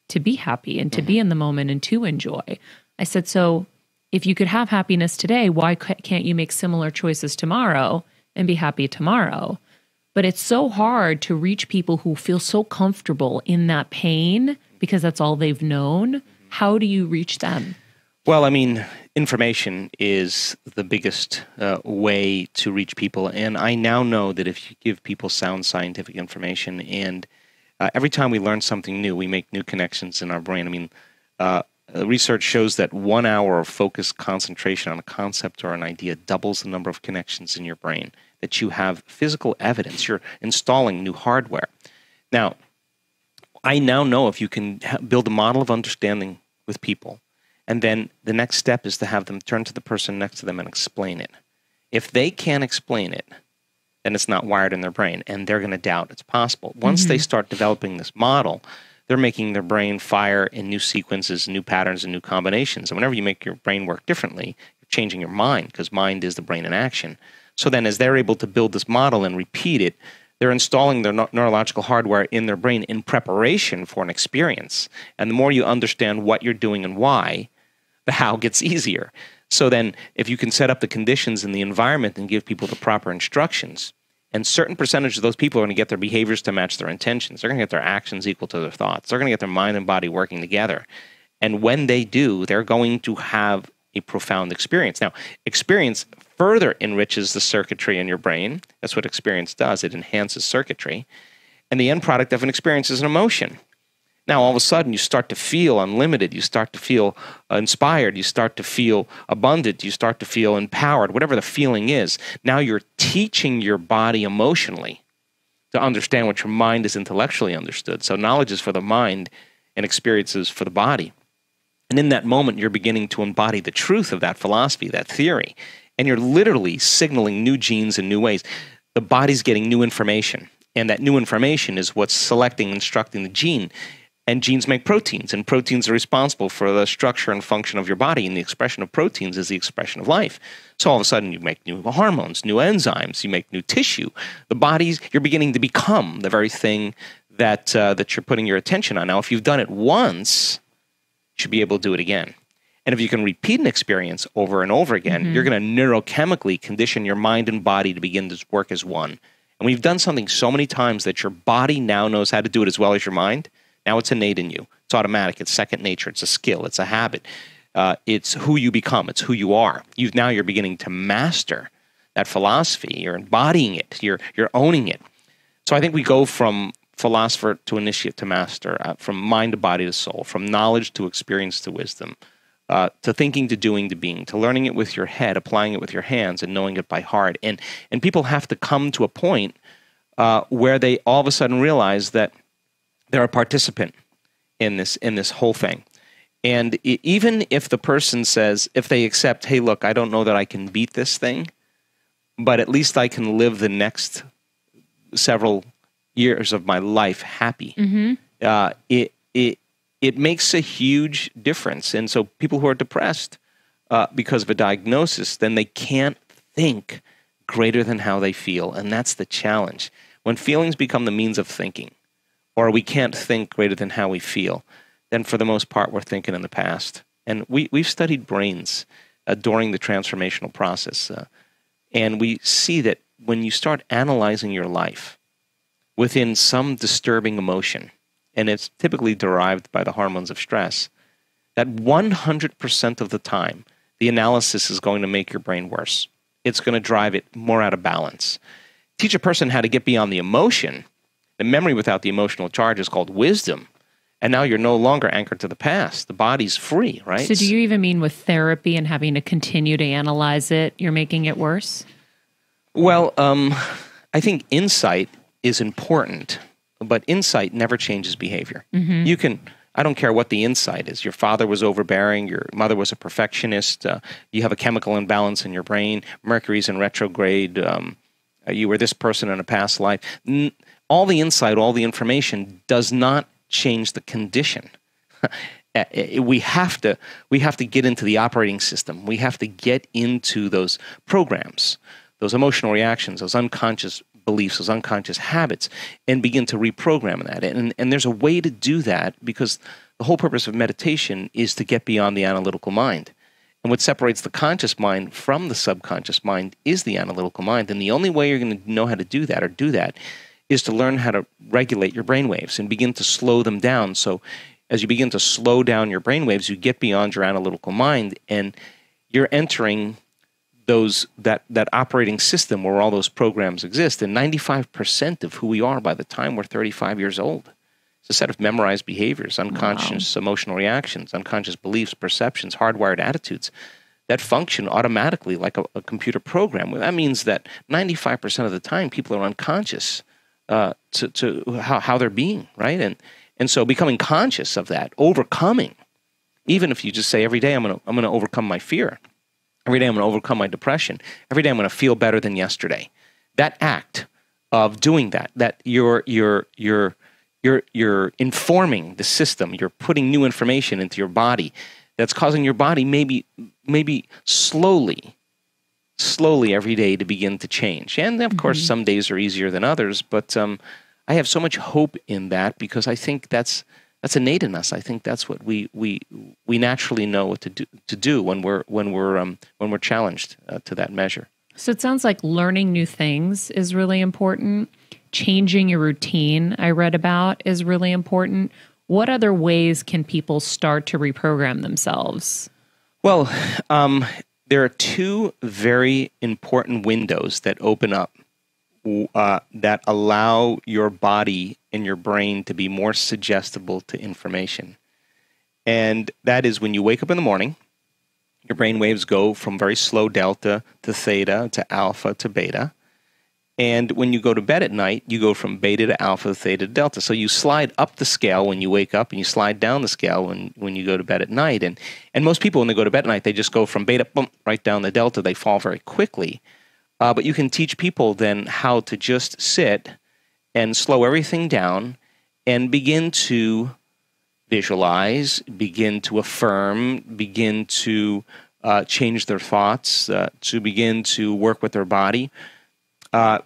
to be happy and to be in the moment and to enjoy. I said, so if you could have happiness today, why can't you make similar choices tomorrow and be happy tomorrow? But it's so hard to reach people who feel so comfortable in that pain because that's all they've known. How do you reach them? Well, I mean, information is the biggest way to reach people. And I now know that if you give people sound scientific information, and every time we learn something new, we make new connections in our brain. I mean, research shows that 1 hour of focused concentration on a concept or an idea doubles the number of connections in your brain, that you have physical evidence. You're installing new hardware. Now, I now know if you can build a model of understanding with people, and then the next step is to have them turn to the person next to them and explain it. If they can't explain it, then it's not wired in their brain, and they're going to doubt it's possible. Once they start developing this model, they're making their brain fire in new sequences, new patterns, and new combinations. And whenever you make your brain work differently, you're changing your mind, because mind is the brain in action. So then as they're able to build this model and repeat it, they're installing their neurological hardware in their brain in preparation for an experience. And the more you understand what you're doing and why, the how gets easier. So then if you can set up the conditions in the environment and give people the proper instructions, and certain percentage of those people are going to get their behaviors to match their intentions. They're going to get their actions equal to their thoughts. They're going to get their mind and body working together. And when they do, they're going to have a profound experience. Now, experience further enriches the circuitry in your brain. That's what experience does. It enhances circuitry. And the end product of an experience is an emotion. Now, all of a sudden, you start to feel unlimited. You start to feel inspired. You start to feel abundant. You start to feel empowered, whatever the feeling is. Now you're teaching your body emotionally to understand what your mind is intellectually understood. So knowledge is for the mind and experiences for the body. And in that moment, you're beginning to embody the truth of that philosophy, that theory. And you're literally signaling new genes in new ways. The body's getting new information. And that new information is what's selecting and instructing the gene. And genes make proteins, and proteins are responsible for the structure and function of your body, and the expression of proteins is the expression of life. So all of a sudden you make new hormones, new enzymes, you make new tissue. You're beginning to become the very thing that you're putting your attention on. Now, if you've done it once, you should be able to do it again. And if you can repeat an experience over and over again, you're going to neurochemically condition your mind and body to begin to work as one. And when you've done something so many times that your body now knows how to do it as well as your mind, now it's innate in you. It's automatic. It's second nature. It's a skill. It's a habit. It's who you become. It's who you are. Now you're beginning to master that philosophy. You're embodying it. You're owning it. So I think we go from philosopher to initiate to master, from mind to body to soul, from knowledge to experience to wisdom, to thinking to doing to being, to learning it with your head, applying it with your hands, and knowing it by heart. And people have to come to a point where they all of a sudden realize that they're a participant in this whole thing. And even if the person says, if they accept, hey, look, I don't know that I can beat this thing, but at least I can live the next several years of my life happy. It makes a huge difference. And so people who are depressed because of a diagnosis, then they can't think greater than how they feel. And that's the challenge. When feelings become the means of thinking, or we can't think greater than how we feel, then for the most part, we're thinking in the past. And we've studied brains during the transformational process. And we see that when you start analyzing your life within some disturbing emotion, and it's typically derived by the hormones of stress, that 100% of the time, the analysis is going to make your brain worse. It's going to drive it more out of balance. Teach a person how to get beyond the emotion. The memory without the emotional charge is called wisdom. And now you're no longer anchored to the past. The body's free, right? So do you even mean with therapy and having to continue to analyze it, you're making it worse? Well, I think insight is important, but insight never changes behavior. Mm-hmm. I don't care what the insight is. Your father was overbearing. Your mother was a perfectionist. You have a chemical imbalance in your brain. Mercury's in retrograde. You were this person in a past life. All the insight, all the information does not change the condition. We have to get into the operating system. We have to get into those programs, those emotional reactions, those unconscious beliefs, those unconscious habits, and begin to reprogram that. And there's a way to do that, because the whole purpose of meditation is to get beyond the analytical mind. And what separates the conscious mind from the subconscious mind is the analytical mind. And the only way you're going to know how to do that is to learn how to regulate your brainwaves and begin to slow them down. So as you begin to slow down your brainwaves, you get beyond your analytical mind, and you're entering that operating system where all those programs exist. And 95% of who we are by the time we're 35 years old is a set of memorized behaviors, unconscious emotional reactions, unconscious beliefs, perceptions, hardwired attitudes that function automatically like a computer program. That means that 95% of the time people are unconscious to how they're being, right? And so becoming conscious of that, overcoming, even if you just say every day I'm going to overcome my fear. Every day I'm going to overcome my depression. Every day I'm going to feel better than yesterday. That act of doing that you're informing the system. You're putting new information into your body that's causing your body maybe slowly every day to begin to change. And of course, some days are easier than others, but I have so much hope in that, because I think that's innate in us. I think that's what we naturally know what to do when we're challenged to that measure. So it sounds like learning new things is really important. Changing your routine, I read about, is really important. What other ways can people start to reprogram themselves? Well, there are two very important windows that open up that allow your body and your brain to be more suggestible to information. And that is when you wake up in the morning, your brain waves go from very slow delta to theta to alpha to beta. And when you go to bed at night, you go from beta to alpha to theta to delta. So you slide up the scale when you wake up, and you slide down the scale when you go to bed at night. And most people, when they go to bed at night, they just go from beta, boom, right down the delta. They fall very quickly. But you can teach people then how to just sit and slow everything down and begin to visualize, begin to affirm, begin to change their thoughts, to begin to work with their body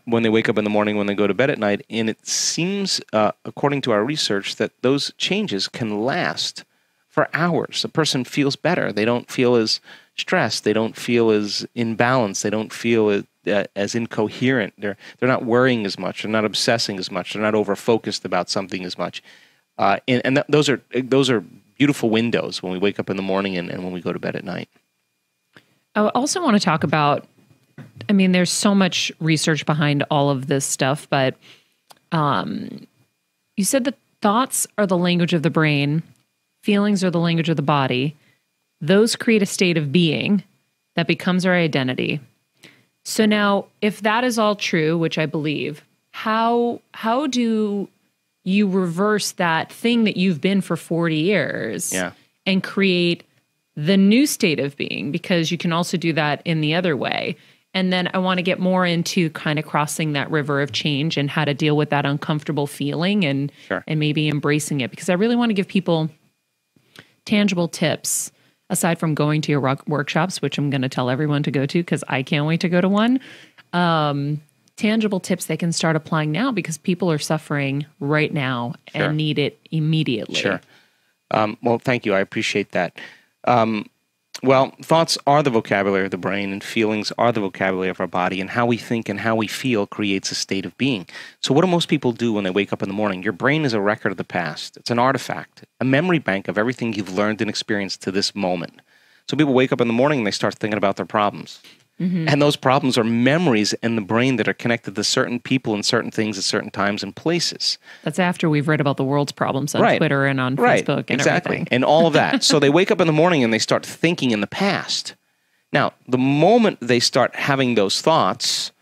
when they wake up in the morning, when they go to bed at night. And it seems, according to our research, that those changes can last for hours. A person feels better. They don't feel as stressed. They don't feel as imbalanced. They don't feel as incoherent. They're not worrying as much. They're not obsessing as much. They're not over-focused about something as much. Those are beautiful windows when we wake up in the morning and when we go to bed at night. I also want to talk about, there's so much research behind all of this stuff, but you said that thoughts are the language of the brain, feelings are the language of the body. Those create a state of being that becomes our identity. So now, if that is all true, which I believe, how do you reverse that thing that you've been for 40 years and create the new state of being? Because you can also do that in the other way. And then I want to get more into kind of crossing that river of change and how to deal with that uncomfortable feeling and maybe embracing it. Because I really want to give people tangible tips, aside from going to your workshops, which I'm going to tell everyone to go to because I can't wait to go to one. tangible tips they can start applying now, because people are suffering right now Sure. and need it immediately. Sure. Well, thank you. I appreciate that. Well, thoughts are the vocabulary of the brain, and feelings are the vocabulary of our body, and how we think and how we feel creates a state of being. So what do most people do when they wake up in the morning? Your brain is a record of the past. It's an artifact, a memory bank of everything you've learned and experienced to this moment. So people wake up in the morning and they start thinking about their problems. Mm-hmm. And those problems are memories in the brain that are connected to certain people and certain things at certain times and places. That's after we've read about the world's problems on Right. Twitter and on Right, Facebook and exactly. everything. And all of that. So they wake up in the morning and they start thinking in the past. Now, the moment they start having those thoughts,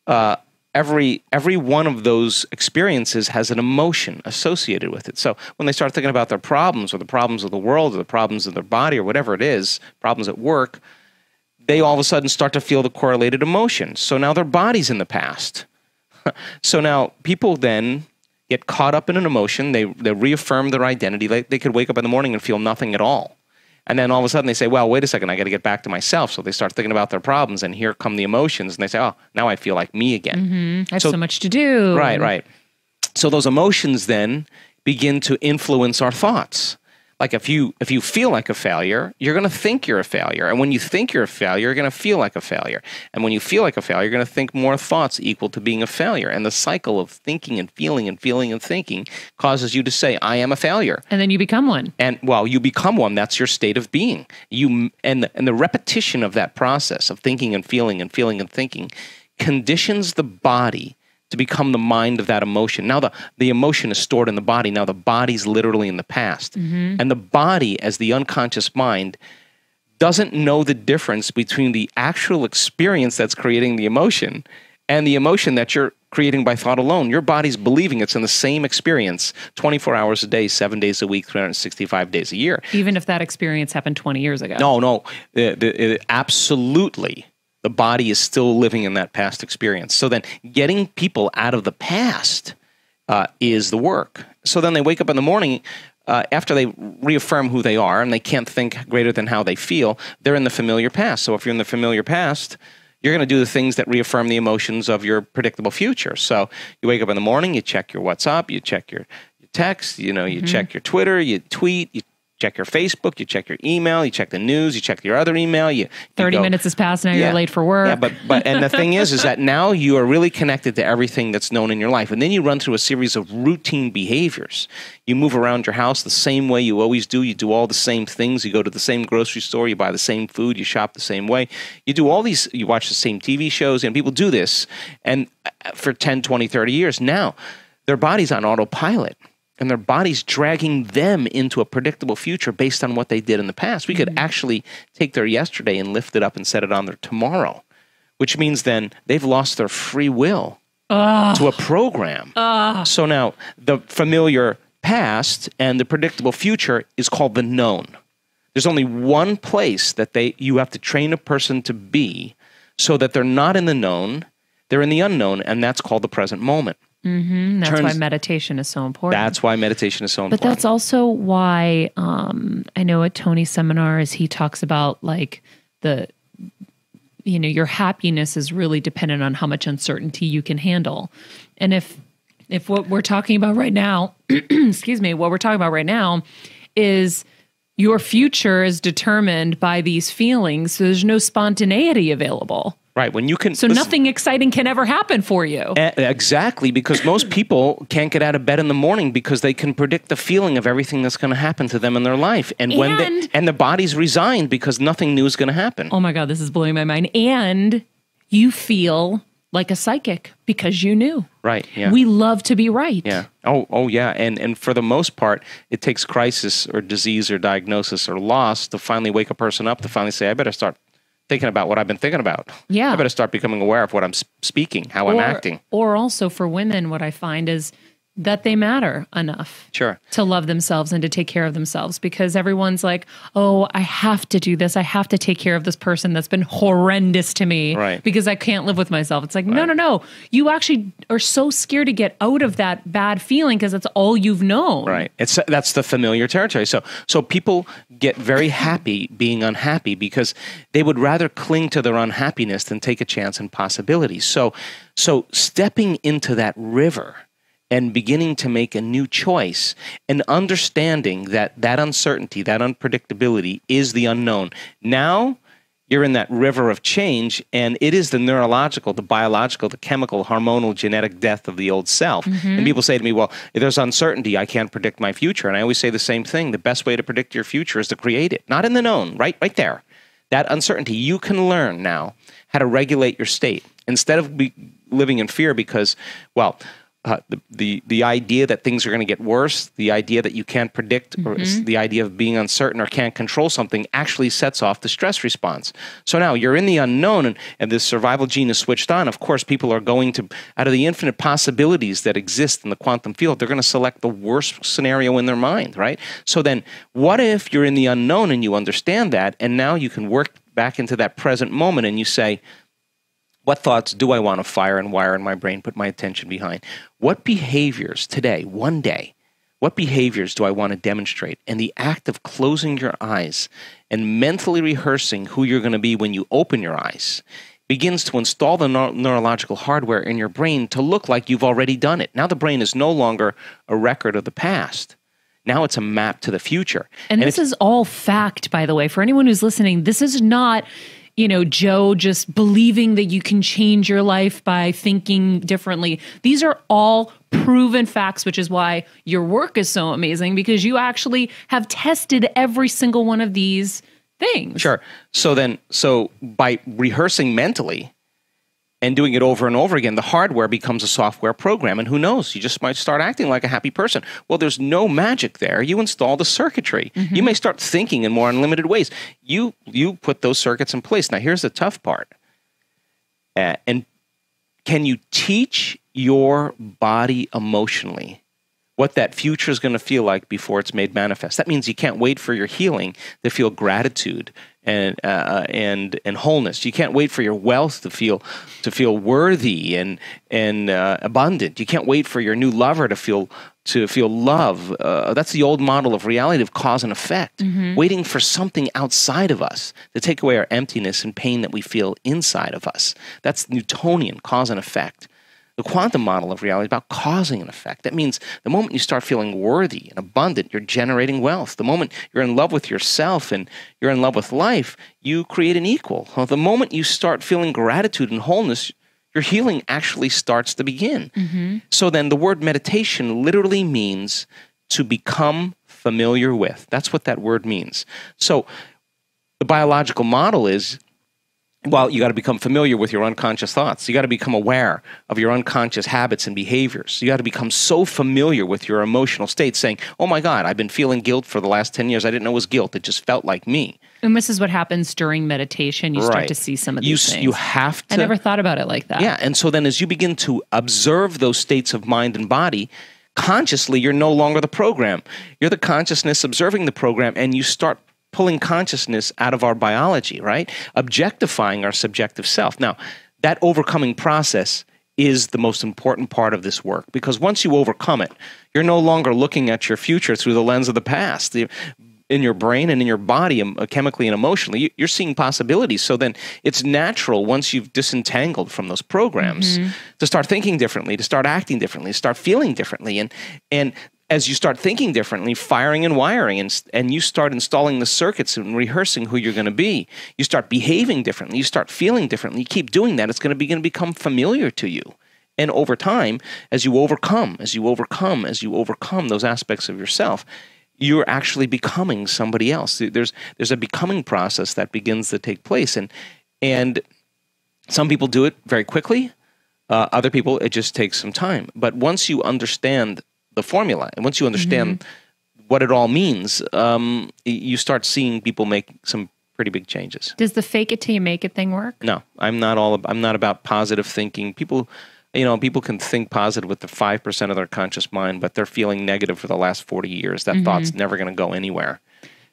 every one of those experiences has an emotion associated with it. So when they start thinking about their problems, or the problems of the world, or the problems of their body, or whatever it is, problems at work, they all of a sudden start to feel the correlated emotions. So now their body's in the past. So now people then get caught up in an emotion. They reaffirm their identity. They could wake up in the morning and feel nothing at all. And then all of a sudden they say, well, wait a second, I got to get back to myself. So they start thinking about their problems, and here come the emotions. And they say, oh, now I feel like me again. Mm-hmm. I have so much to do. Right. So those emotions then begin to influence our thoughts. Like if you feel like a failure, you're going to think you're a failure. And when you think you're a failure, you're going to feel like a failure. And when you feel like a failure, you're going to think more thoughts equal to being a failure. And the cycle of thinking and feeling and feeling and thinking causes you to say, I am a failure. And then you become one. And well, you become one. That's your state of being. And the repetition of that process of thinking and feeling and feeling and thinking conditions the body to become the mind of that emotion. Now the emotion is stored in the body. Now the body's literally in the past. Mm-hmm. And the body, as the unconscious mind, doesn't know the difference between the actual experience that's creating the emotion and the emotion that you're creating by thought alone. Your body's believing it's in the same experience 24 hours a day, 7 days a week, 365 days a year. Even if that experience happened 20 years ago. No. Absolutely. The body is still living in that past experience. So then getting people out of the past is the work. So then they wake up in the morning after they reaffirm who they are, and they can't think greater than how they feel. They're in the familiar past. So if you're in the familiar past, you're going to do the things that reaffirm the emotions of your predictable future. So you wake up in the morning, you check your WhatsApp, you check your text, you check your Twitter, you tweet, you check your Facebook, you check your email, you check the news, you check your other email. 30 minutes has passed, now you're late for work. Yeah, but and the thing is that now you are really connected to everything that's known in your life. And then you run through a series of routine behaviors. You move around your house the same way you always do. You do all the same things. You go to the same grocery store. You buy the same food. You shop the same way. You do all these, you watch the same TV shows, and people do this and for 10, 20, 30 years. Now, their body's on autopilot. And their body's dragging them into a predictable future based on what they did in the past. We could actually take their yesterday and lift it up and set it on their tomorrow, which means then they've lost their free will to a program. So now the familiar past and the predictable future is called the known. There's only one place that you have to train a person to be so that they're not in the known, they're in the unknown, and that's called the present moment. Mm-hmm. That's why meditation is so important. That's why meditation is so important. But that's also why I know at Tony's seminars, he talks about like your happiness is really dependent on how much uncertainty you can handle. And if what we're talking about right now, what we're talking about right now is your future is determined by these feelings, so there's no spontaneity available. Right. When you can, so nothing exciting can ever happen for you. Exactly, because most people can't get out of bed in the morning because they can predict the feeling of everything that's going to happen to them in their life, and the body's resigned because nothing new is going to happen. Oh my God, this is blowing my mind. And you feel like a psychic because you knew. Right. Yeah. We love to be right. Yeah. Oh yeah. And for the most part, it takes crisis or disease or diagnosis or loss to finally wake a person up to finally say, I better start thinking about what I've been thinking about. Yeah. I better start becoming aware of what I'm speaking, how I'm acting. Or also for women, what I find is that they matter enough Sure. to love themselves and to take care of themselves, because everyone's like, oh, I have to do this. I have to take care of this person that's been horrendous to me Right. because I can't live with myself. It's like, no. You actually are so scared to get out of that bad feeling because it's all you've known. Right. That's the familiar territory. So people get very happy being unhappy because they would rather cling to their unhappiness than take a chance in possibilities. So stepping into that river and beginning to make a new choice and understanding that uncertainty, that unpredictability is the unknown. Now you're in that river of change, and it is the neurological, the biological, the chemical, hormonal, genetic death of the old self. And people say to me, well, if there's uncertainty, I can't predict my future. And I always say the same thing. The best way to predict your future is to create it, not in the known, right there. That uncertainty, you can learn now how to regulate your state instead of living in fear because, well, the idea that things are going to get worse, the idea that you can't predict, or the idea of being uncertain or can't control something actually sets off the stress response. So now you're in the unknown and this survival gene is switched on. Of course, people are going to, out of the infinite possibilities that exist in the quantum field, they're going to select the worst scenario in their mind, right? So then what if you're in the unknown and you understand that, and now you can work back into that present moment and you say, what thoughts do I want to fire and wire in my brain, put my attention behind? What behaviors today, one day, what behaviors do I want to demonstrate? And the act of closing your eyes and mentally rehearsing who you're going to be when you open your eyes begins to install the neurological hardware in your brain to look like you've already done it. Now the brain is no longer a record of the past. Now it's a map to the future. And this is all fact, by the way. For anyone who's listening, this is not, Joe just believing that you can change your life by thinking differently. These are all proven facts, which is why your work is so amazing, because you actually have tested every single one of these things. Sure. So by rehearsing mentally and doing it over and over again, the hardware becomes a software program. And who knows, you just might start acting like a happy person. Well, there's no magic there. You install the circuitry. You may start thinking in more unlimited ways. You put those circuits in place. Now, here's the tough part. And can you teach your body emotionally what that future is going to feel like before it's made manifest? That means you can't wait for your healing to feel gratitude and wholeness. You can't wait for your wealth to feel worthy and abundant. You can't wait for your new lover to feel love. That's the old model of reality of cause and effect. Waiting for something outside of us to take away our emptiness and pain that we feel inside of us. That's Newtonian cause and effect. The quantum model of reality is about causing an effect. That means the moment you start feeling worthy and abundant, you're generating wealth. The moment you're in love with yourself and you're in love with life, you create an equal. The moment you start feeling gratitude and wholeness, your healing actually starts to begin. So then the word meditation literally means to become familiar with. That's what that word means. So the biological model is, well, you got to become familiar with your unconscious thoughts. You got to become aware of your unconscious habits and behaviors. You got to become so familiar with your emotional state, saying, oh my God, I've been feeling guilt for the last 10 years. I didn't know it was guilt. It just felt like me. And this is what happens during meditation. You start to see some of these things. You have to. I never thought about it like that. Yeah, and so then as you begin to observe those states of mind and body, consciously, you're no longer the program. You're the consciousness observing the program, and you start pulling consciousness out of our biology, right? Objectifying our subjective self. Now, that overcoming process is the most important part of this work, because once you overcome it, you're no longer looking at your future through the lens of the past. In your brain and in your body, chemically and emotionally, you're seeing possibilities. So then it's natural, once you've disentangled from those programs, to start thinking differently, to start acting differently, to start feeling differently. And as you start thinking differently, firing and wiring, and you start installing the circuits and rehearsing who you're going to be, you start behaving differently, you start feeling differently, you keep doing that, it's going to become familiar to you. And over time, as you overcome those aspects of yourself, you're actually becoming somebody else. There's a becoming process that begins to take place. And some people do it very quickly. Other people, it just takes some time. But once you understand the formula, and once you understand what it all means, you start seeing people make some pretty big changes. Does the fake it till you make it thing work? No, I'm not about positive thinking. People, People can think positive with the 5% of their conscious mind, but they're feeling negative for the last 40 years. That thought's never going to go anywhere.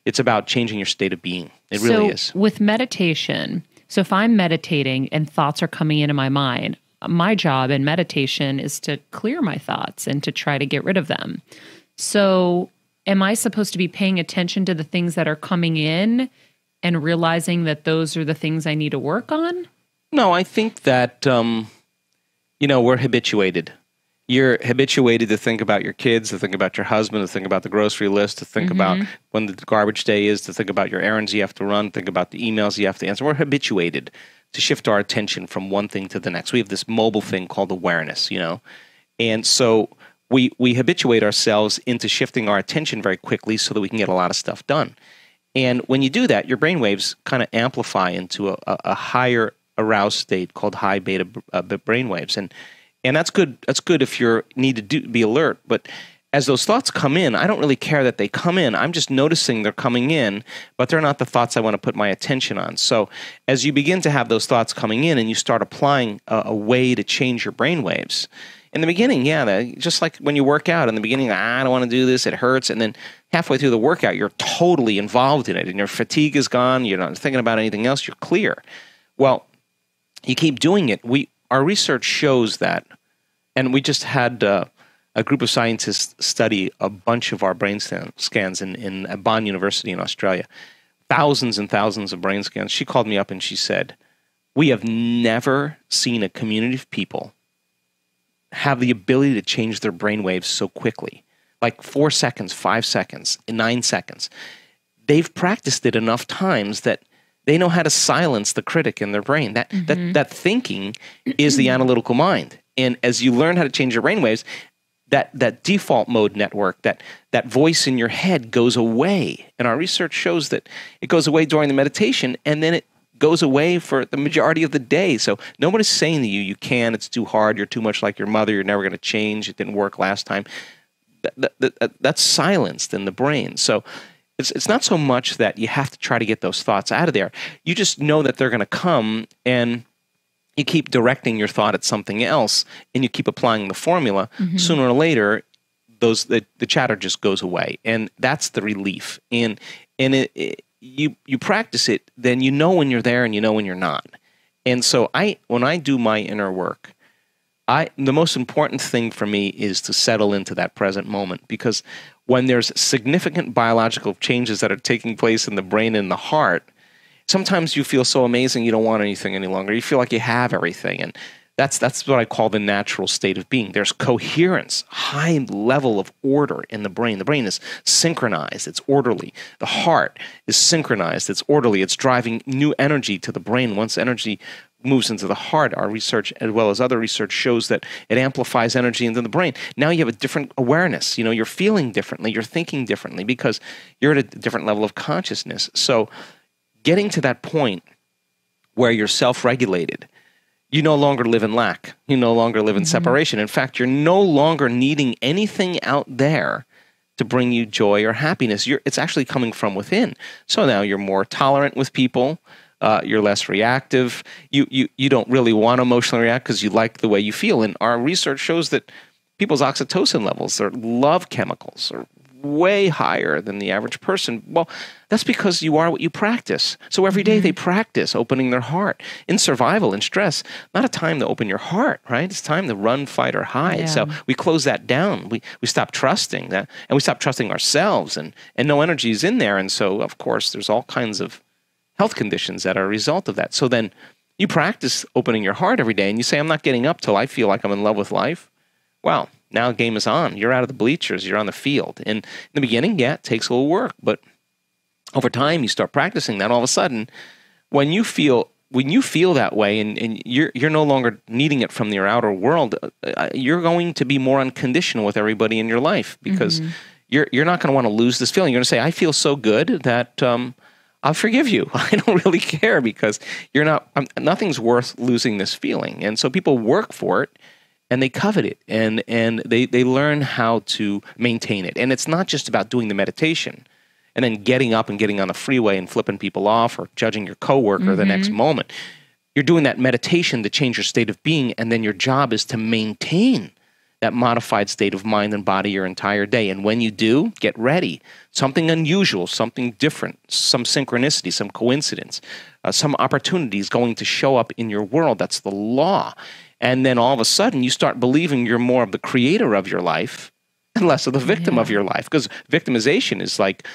It's about changing your state of being. It really is. With meditation, so if I'm meditating and thoughts are coming into my mind, my job in meditation is to clear my thoughts and to try to get rid of them. So am I supposed to be paying attention to the things that are coming in and realizing that those are the things I need to work on? No, I think that, we're habituated. You're habituated to think about your kids, to think about your husband, to think about the grocery list, to think about when the garbage day is, to think about your errands you have to run, think about the emails you have to answer. We're habituated to shift our attention from one thing to the next. We have this mobile thing called awareness, And so we habituate ourselves into shifting our attention very quickly so that we can get a lot of stuff done. And when you do that, your brainwaves kind of amplify into a higher aroused state called high beta brainwaves. And that's good. That's good if you need to be alert. But as those thoughts come in, I don't really care that they come in. I'm just noticing they're coming in, but they're not the thoughts I want to put my attention on. So as you begin to have those thoughts coming in and you start applying a way to change your brainwaves, in the beginning, just like when you work out, in the beginning, I don't want to do this, it hurts. And then halfway through the workout, you're totally involved in it and your fatigue is gone. You're not thinking about anything else. You're clear. Well, you keep doing it. Our research shows that, and we just had a group of scientists study a bunch of our brain scans in Bond University in Australia, thousands and thousands of brain scans. She called me up and she said, we have never seen a community of people have the ability to change their brainwaves so quickly, like 4 seconds, 5 seconds, 9 seconds. They've practiced it enough times that they know how to silence the critic in their brain. That thinking is the analytical mind. And as you learn how to change your brainwaves, that default mode network, that voice in your head goes away. And our research shows that it goes away during the meditation, and then it goes away for the majority of the day. So nobody's saying to you, you can't, it's too hard, you're too much like your mother, you're never going to change, it didn't work last time. That's silenced in the brain. So it's not so much that you have to try to get those thoughts out of there. You just know that they're going to come, and you keep directing your thought at something else, and you keep applying the formula. Sooner or later, the chatter just goes away, and that's the relief. And you practice it, then you know when you're there and you know when you're not. And so when I do my inner work, the most important thing for me is to settle into that present moment, because when there's significant biological changes that are taking place in the brain and the heart, sometimes you feel so amazing you don't want anything any longer. You feel like you have everything, and that's what I call the natural state of being. There's coherence, high level of order in the brain. The brain is synchronized, it's orderly. The heart is synchronized, it's orderly. It's driving new energy to the brain. Once energy moves into the heart, our research as well as other research shows that it amplifies energy into the brain. Now you have a different awareness. You're feeling differently, you're thinking differently because you're at a different level of consciousness. So getting to that point where you're self-regulated, you no longer live in lack. You no longer live in separation. In fact, you're no longer needing anything out there to bring you joy or happiness. It's actually coming from within. So now you're more tolerant with people. You're less reactive. You don't really want to emotionally react because you like the way you feel. And our research shows that people's oxytocin levels, their love chemicals, are way higher than the average person. Well, that's because you are what you practice. So every day they practice opening their heart. In survival, in stress, not a time to open your heart, right? It's time to run, fight, or hide. Yeah. So we close that down. We stop trusting that, and we stop trusting ourselves, and no energy is in there. And so, of course, there's all kinds of health conditions that are a result of that. So then you practice opening your heart every day, and you say, I'm not getting up till I feel like I'm in love with life. Well, now the game is on. You're out of the bleachers. You're on the field. And in the beginning, it takes a little work. But over time, you start practicing that. All of a sudden, when you feel that way and you're no longer needing it from your outer world, you're going to be more unconditional with everybody in your life because you're not going to want to lose this feeling. You're going to say, I feel so good that I'll forgive you. I don't really care because nothing's worth losing this feeling. And so people work for it. And they covet it, and they learn how to maintain it. And it's not just about doing the meditation and then getting up and getting on the freeway and flipping people off or judging your coworker the next moment. you're doing that meditation to change your state of being, and then your job is to maintain that modified state of mind and body your entire day. And when you do, get ready. Something unusual, something different, some synchronicity, some coincidence, some opportunity is going to show up in your world. That's the law. And then all of a sudden, you start believing you're more of the creator of your life and less of the victim of your life. Because victimization is like,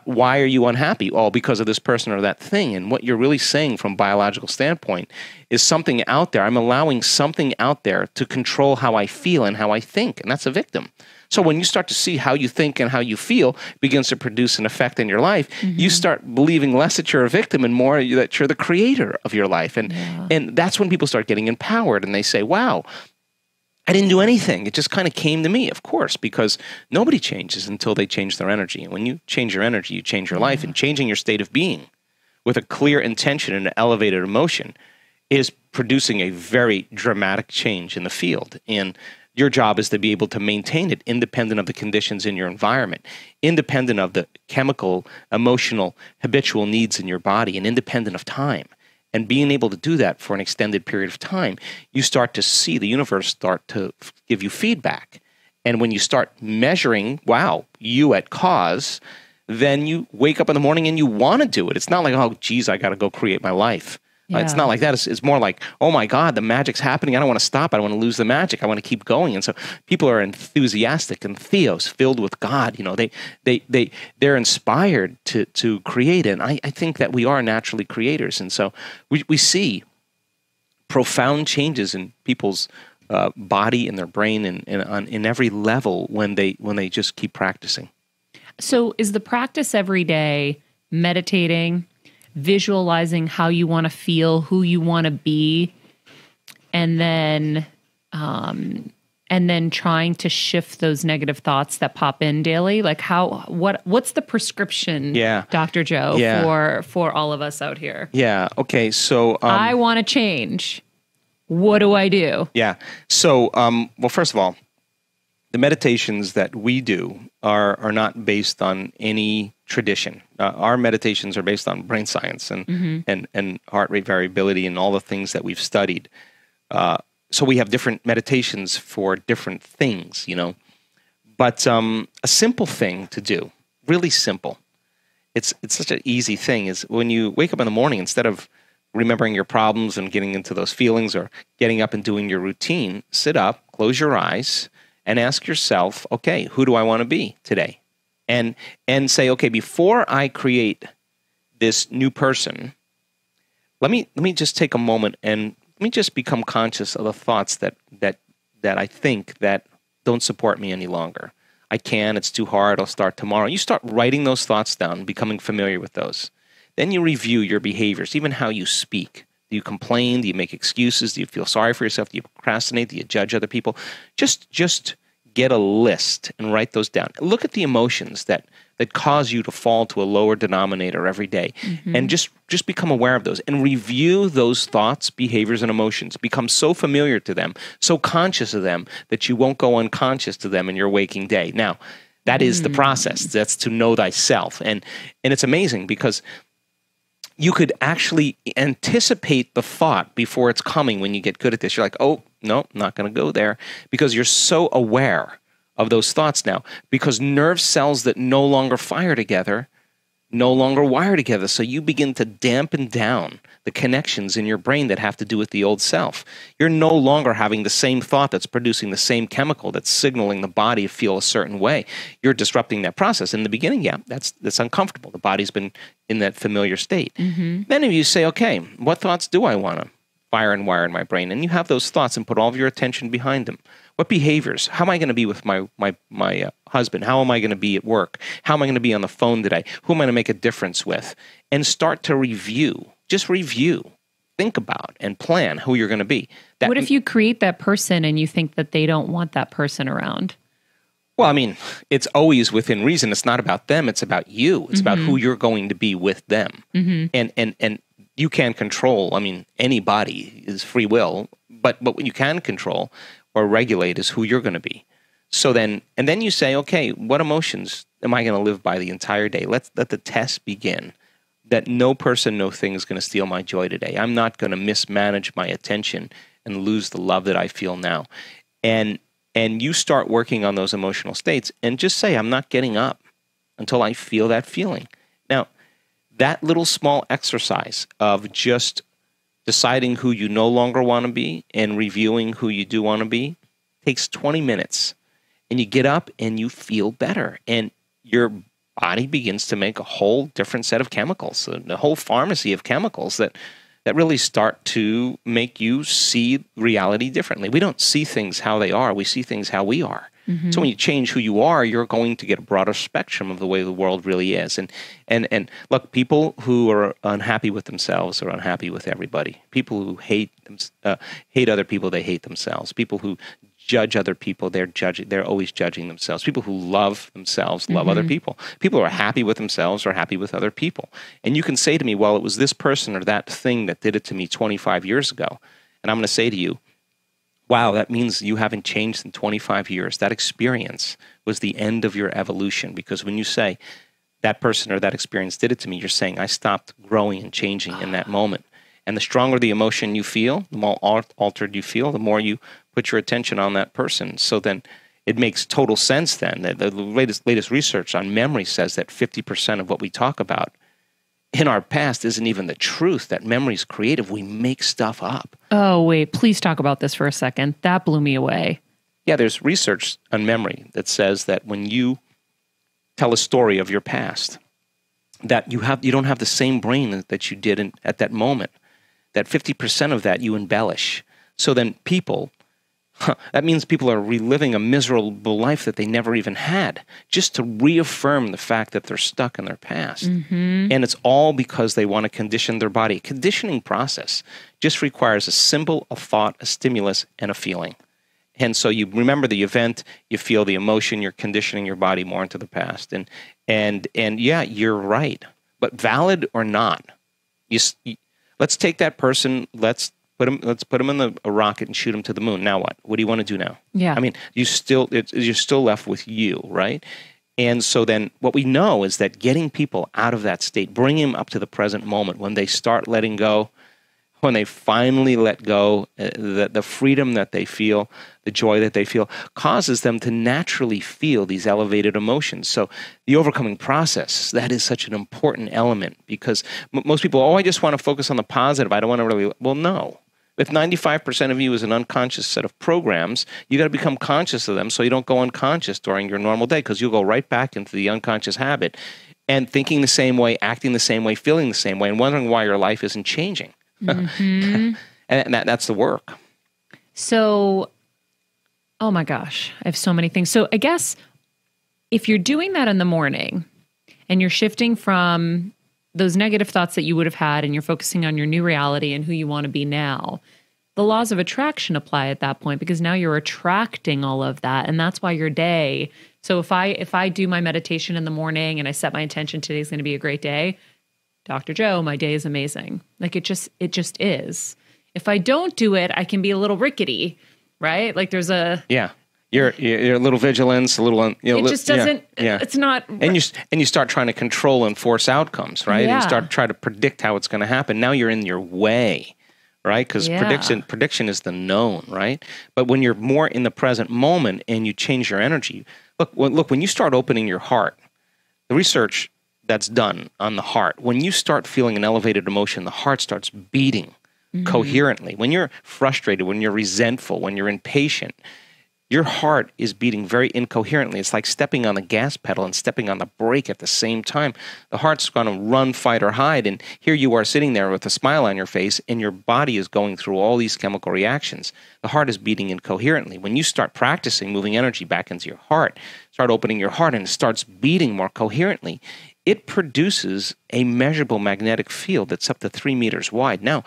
why are you unhappy? Oh, because of this person or that thing. And what you're really saying from a biological standpoint is something out there. I'm allowing something out there to control how I feel and how I think. And that's a victim. So when you start to see how you think and how you feel begins to produce an effect in your life, you start believing less that you're a victim and more that you're the creator of your life. And that's when people start getting empowered and they say, wow, I didn't do anything. It just kind of came to me, of course, because nobody changes until they change their energy. And when you change your energy, you change your life. And changing your state of being with a clear intention and an elevated emotion is producing a very dramatic change in the field. And your job is to be able to maintain it independent of the conditions in your environment, independent of the chemical, emotional, habitual needs in your body, and independent of time. And being able to do that for an extended period of time, you start to see the universe start to give you feedback. And when you start measuring, wow, you at cause, then you wake up in the morning and you want to do it. It's not like, oh, geez, I got to go create my life. It's not like that. It's more like, oh my God, the magic's happening. I don't want to stop. I don't want to lose the magic. I want to keep going. And so people are enthusiastic and theos, filled with God. You know, they're inspired to create. And I think that we are naturally creators. And so we see profound changes in people's body and their brain and in every level when they just keep practicing. So is the practice every day meditating, visualizing how you want to feel, who you want to be, and then trying to shift those negative thoughts that pop in daily? Like what's the prescription, Dr. Joe, for all of us out here? Yeah. Okay. So I want to change. What do I do? Yeah. So well, first of all, the meditations that we do are not based on any tradition. Our meditations are based on brain science and heart rate variability and all the things that we've studied. So we have different meditations for different things, you know. But a simple thing to do, really simple. It's such an easy thing, is when you wake up in the morning, instead of remembering your problems and getting into those feelings or getting up and doing your routine, sit up, close your eyes, and ask yourself, okay, who do I want to be today? And say, okay, before I create this new person, let me just take a moment and let me just become conscious of the thoughts that I think that don't support me any longer. I can, it's too hard, I'll start tomorrow. You start writing those thoughts down, becoming familiar with those. Then you review your behaviors, even how you speak. Do you complain? Do you make excuses? Do you feel sorry for yourself? Do you procrastinate? Do you judge other people? Just get a list and write those down. Look at the emotions that cause you to fall to a lower denominator every day, and just become aware of those and review those thoughts, behaviors, and emotions. Become so familiar to them, so conscious of them that you won't go unconscious to them in your waking day. Now, that is the process. That's to know thyself. And it's amazing because you could actually anticipate the thought before it's coming when you get good at this. You're like, oh, no, not going to go there, because you're so aware of those thoughts now, because nerve cells that no longer fire together no longer wire together. So you begin to dampen down the connections in your brain that have to do with the old self. You're no longer having the same thought that's producing the same chemical that's signaling the body to feel a certain way. You're disrupting that process. In the beginning, that's uncomfortable. The body's been in that familiar state. Then if you say, okay, what thoughts do I want to fire and wire in my brain? And you have those thoughts and put all of your attention behind them. What behaviors? How am I going to be with my husband? How am I going to be at work? How am I going to be on the phone today? Who am I going to make a difference with? And start to review. Just review. Think about and plan who you're going to be. What if you create that person and you think that they don't want that person around? Well, I mean, it's always within reason. It's not about them. It's about you. It's about who you're going to be with them. And you can't control, I mean, anybody is free will, but what you can control or regulate is who you're going to be. So then you say, okay, what emotions am I going to live by the entire day? Let the test begin. that no person, no thing is going to steal my joy today. I'm not going to mismanage my attention and lose the love that I feel now. And you start working on those emotional states and just say, I'm not getting up until I feel that feeling. Now, that little small exercise of just deciding who you no longer want to be and reviewing who you do want to be takes 20 minutes. And you get up and you feel better. And your body begins to make a whole different set of chemicals, a whole pharmacy of chemicals that really start to make you see reality differently. We don't see things how they are. We see things how we are. Mm-hmm. So when you change who you are, you're going to get a broader spectrum of the way the world really is. And look, people who are unhappy with themselves are unhappy with everybody. People who hate other people, they hate themselves. People who judge other people, they're always judging themselves. People who love themselves love other people. People who are happy with themselves are happy with other people. And you can say to me, well, it was this person or that thing that did it to me 25 years ago. And I'm going to say to you, wow, that means you haven't changed in 25 years. That experience was the end of your evolution. Because when you say that person or that experience did it to me, you're saying I stopped growing and changing in that moment. And the stronger the emotion you feel, the more altered you feel, the more you put your attention on that person. So then it makes total sense then that the latest research on memory says that 50% of what we talk about in our past isn't even the truth, that memory is creative. We make stuff up. Oh, wait, please talk about this for a second. That blew me away. Yeah, there's research on memory that says that when you tell a story of your past, that you don't have the same brain that you did at that moment, that 50% of that you embellish. So then that means people are reliving a miserable life that they never even had, just to reaffirm the fact that they're stuck in their past. Mm-hmm. And it's all because they want to condition their body. Conditioning process just requires a thought, a stimulus, and a feeling. And so you remember the event, you feel the emotion, you're conditioning your body more into the past. And yeah, you're right. But valid or not, let's take that person, let's put him in a rocket and shoot him to the moon. Now what? What do you want to do now? Yeah. I mean, you're still left with you, right? And so then what we know is that getting people out of that state, bringing them up to the present moment, when they start letting go, when they finally let go, the freedom that they feel, the joy that they feel, causes them to naturally feel these elevated emotions. So the overcoming process, that is such an important element, because most people, I just want to focus on the positive. I don't want to really, well, no. If 95% of you is an unconscious set of programs, you got to become conscious of them so you don't go unconscious during your normal day, because you'll go right back into the unconscious habit and thinking the same way, acting the same way, feeling the same way, and wondering why your life isn't changing. Mm-hmm. And that's the work. So, oh my gosh, I have so many things. So I guess if you're doing that in the morning and you're shifting from those negative thoughts that you would have had and you're focusing on your new reality and who you want to be now, the laws of attraction apply at that point, because now you're attracting all of that. And that's why your day. So if I do my meditation in the morning and I set my intention, today's going to be a great day, Dr. Joe, my day is amazing. Like it just is. If I don't do it, I can be a little rickety, right? Like there's you're a little vigilance, a little, it just doesn't, it's not. And you start trying to control and force outcomes, right? Yeah. And you start trying to predict how it's going to happen. Now you're in your way, right? Because prediction is the known, right? But when you're more in the present moment and you change your energy, look, when you start opening your heart, the research that's done on the heart, when you start feeling an elevated emotion, the heart starts beating coherently. When you're frustrated, when you're resentful, when you're impatient, your heart is beating very incoherently. It's like stepping on the gas pedal and stepping on the brake at the same time. The heart's going to run, fight, or hide. And here you are sitting there with a smile on your face, and your body is going through all these chemical reactions. The heart is beating incoherently. When you start practicing moving energy back into your heart, start opening your heart, and it starts beating more coherently, it produces a measurable magnetic field that's up to 3 meters wide. Now,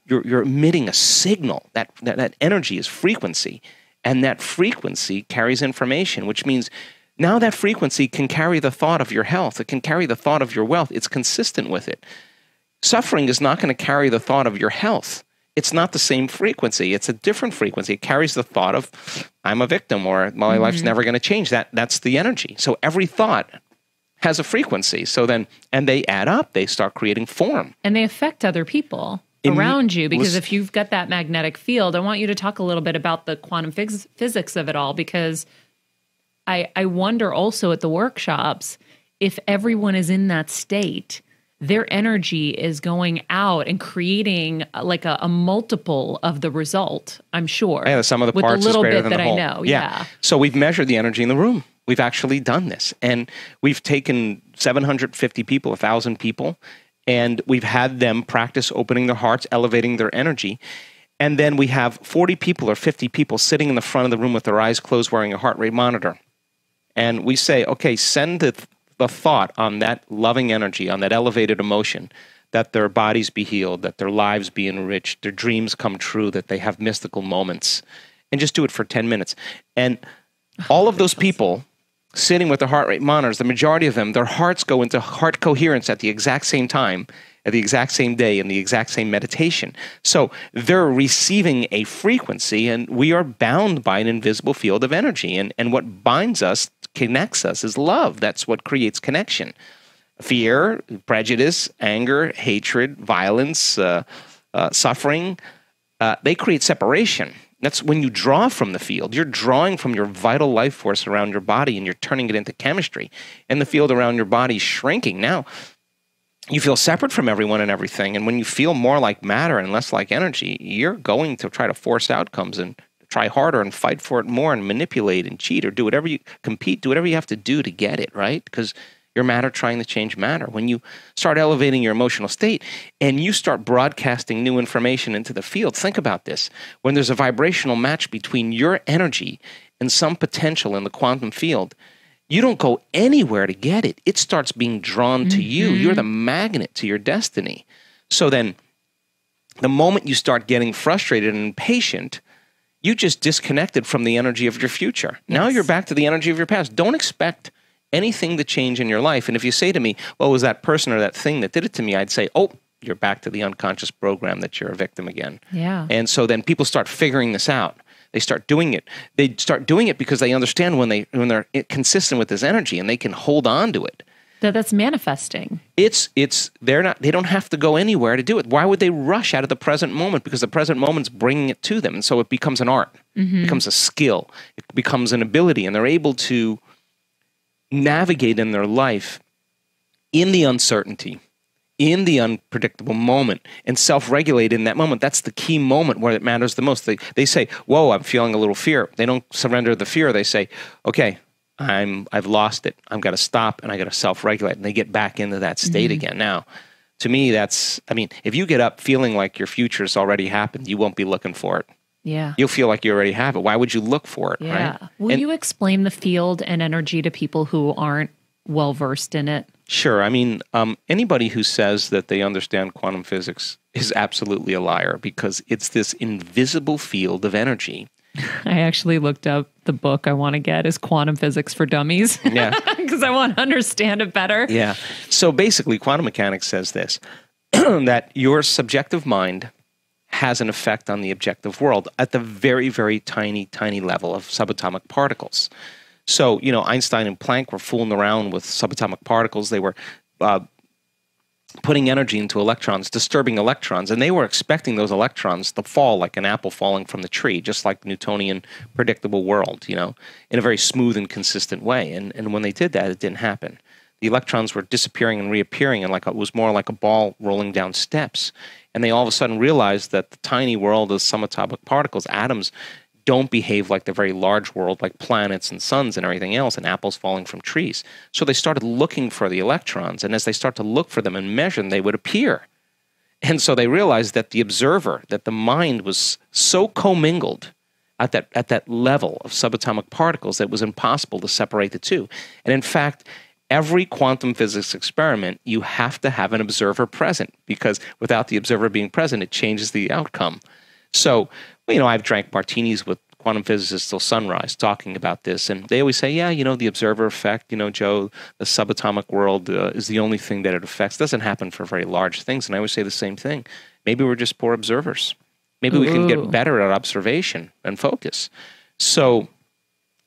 you're emitting a signal. That energy is frequency. And that frequency carries information, which means now that frequency can carry the thought of your health. It can carry the thought of your wealth. It's consistent with it. Suffering is not going to carry the thought of your health. It's not the same frequency. It's a different frequency. It carries the thought of, I'm a victim, or my life's never going to change. That's the energy. So every thought has a frequency. So then, and they add up, they start creating form. And they affect other people around you, because if you've got that magnetic field, I want you to talk a little bit about the quantum physics of it all, because I wonder also at the workshops, if everyone is in that state, their energy is going out and creating like a multiple of the result, I'm sure. Yeah, the sum of the parts is greater than the whole. With the little bit that I know, yeah. So we've measured the energy in the room. We've actually done this. And we've taken 750 people, 1,000 people, and we've had them practice opening their hearts, elevating their energy. And then we have 40 people or 50 people sitting in the front of the room with their eyes closed wearing a heart rate monitor. And we say, okay, send the thought on that loving energy, on that elevated emotion, that their bodies be healed, that their lives be enriched, their dreams come true, that they have mystical moments. And just do it for 10 minutes. And all of those people sitting with their heart rate monitors, the majority of them, their hearts go into heart coherence at the exact same time, at the exact same day, in the exact same meditation. So they're receiving a frequency, and we are bound by an invisible field of energy. And what binds us, connects us, is love. That's what creates connection. Fear, prejudice, anger, hatred, violence, suffering, they create separation. That's when you draw from the field. You're drawing from your vital life force around your body, and you're turning it into chemistry. And the field around your body is shrinking. Now, you feel separate from everyone and everything. And when you feel more like matter and less like energy, you're going to try to force outcomes and try harder and fight for it more and manipulate and cheat or do whatever you compete, do whatever you have to do to get it, right? Because you're matter trying to change matter. When you start elevating your emotional state and you start broadcasting new information into the field, think about this. When there's a vibrational match between your energy and some potential in the quantum field, you don't go anywhere to get it. It starts being drawn to you. You're the magnet to your destiny. So then the moment you start getting frustrated and impatient, you just disconnected from the energy of your future. Yes. Now you're back to the energy of your past. Don't expect anything to change in your life. And if you say to me, well, it was that person or that thing that did it to me, I'd say, oh, you're back to the unconscious program that you're a victim again. Yeah. And so then people start figuring this out. They start doing it. They start doing it because they understand when they're consistent with this energy and they can hold on to it. That's manifesting. They don't have to go anywhere to do it. Why would they rush out of the present moment? Because the present moment's bringing it to them. And so it becomes an art. It becomes a skill. It becomes an ability. And they're able to navigate in their life in the uncertainty, in the unpredictable moment, and self-regulate in that moment. That's the key moment where it matters the most. They say, whoa, I'm feeling a little fear. They don't surrender the fear. They say, okay, I've lost it. I've got to stop and I got to self-regulate. And they get back into that state again. Now, to me, if you get up feeling like your future's already happened, you won't be looking for it. Yeah. You'll feel like you already have it. Why would you look for it, right? Will you explain the field and energy to people who aren't well-versed in it? Sure. I mean, anybody who says that they understand quantum physics is absolutely a liar, because it's this invisible field of energy. I actually looked up the book I want to get is Quantum Physics for Dummies. Yeah. Because I want to understand it better. Yeah. So basically, quantum mechanics says this, that your subjective mind has an effect on the objective world at the very, very tiny, tiny level of subatomic particles. So, Einstein and Planck were fooling around with subatomic particles. They were putting energy into electrons, disturbing electrons, and they were expecting those electrons to fall like an apple falling from the tree, just like the Newtonian predictable world, in a very smooth and consistent way. And when they did that, it didn't happen. The electrons were disappearing and reappearing, and it was more like a ball rolling down steps. And they all of a sudden realized that the tiny world of subatomic particles, atoms, don't behave like the very large world, like planets and suns and everything else, and apples falling from trees. So they started looking for the electrons, and as they start to look for them and measure them, they would appear. And so they realized that the observer, that the mind was so commingled at that level of subatomic particles that it was impossible to separate the two. And in fact, every quantum physics experiment, you have to have an observer present, because without the observer being present, it changes the outcome. So, I've drank martinis with quantum physicists till sunrise talking about this, and they always say, the observer effect, Joe, the subatomic world is the only thing that it affects. It doesn't happen for very large things, and I always say the same thing. Maybe we're just poor observers. Maybe we can get better at observation and focus. So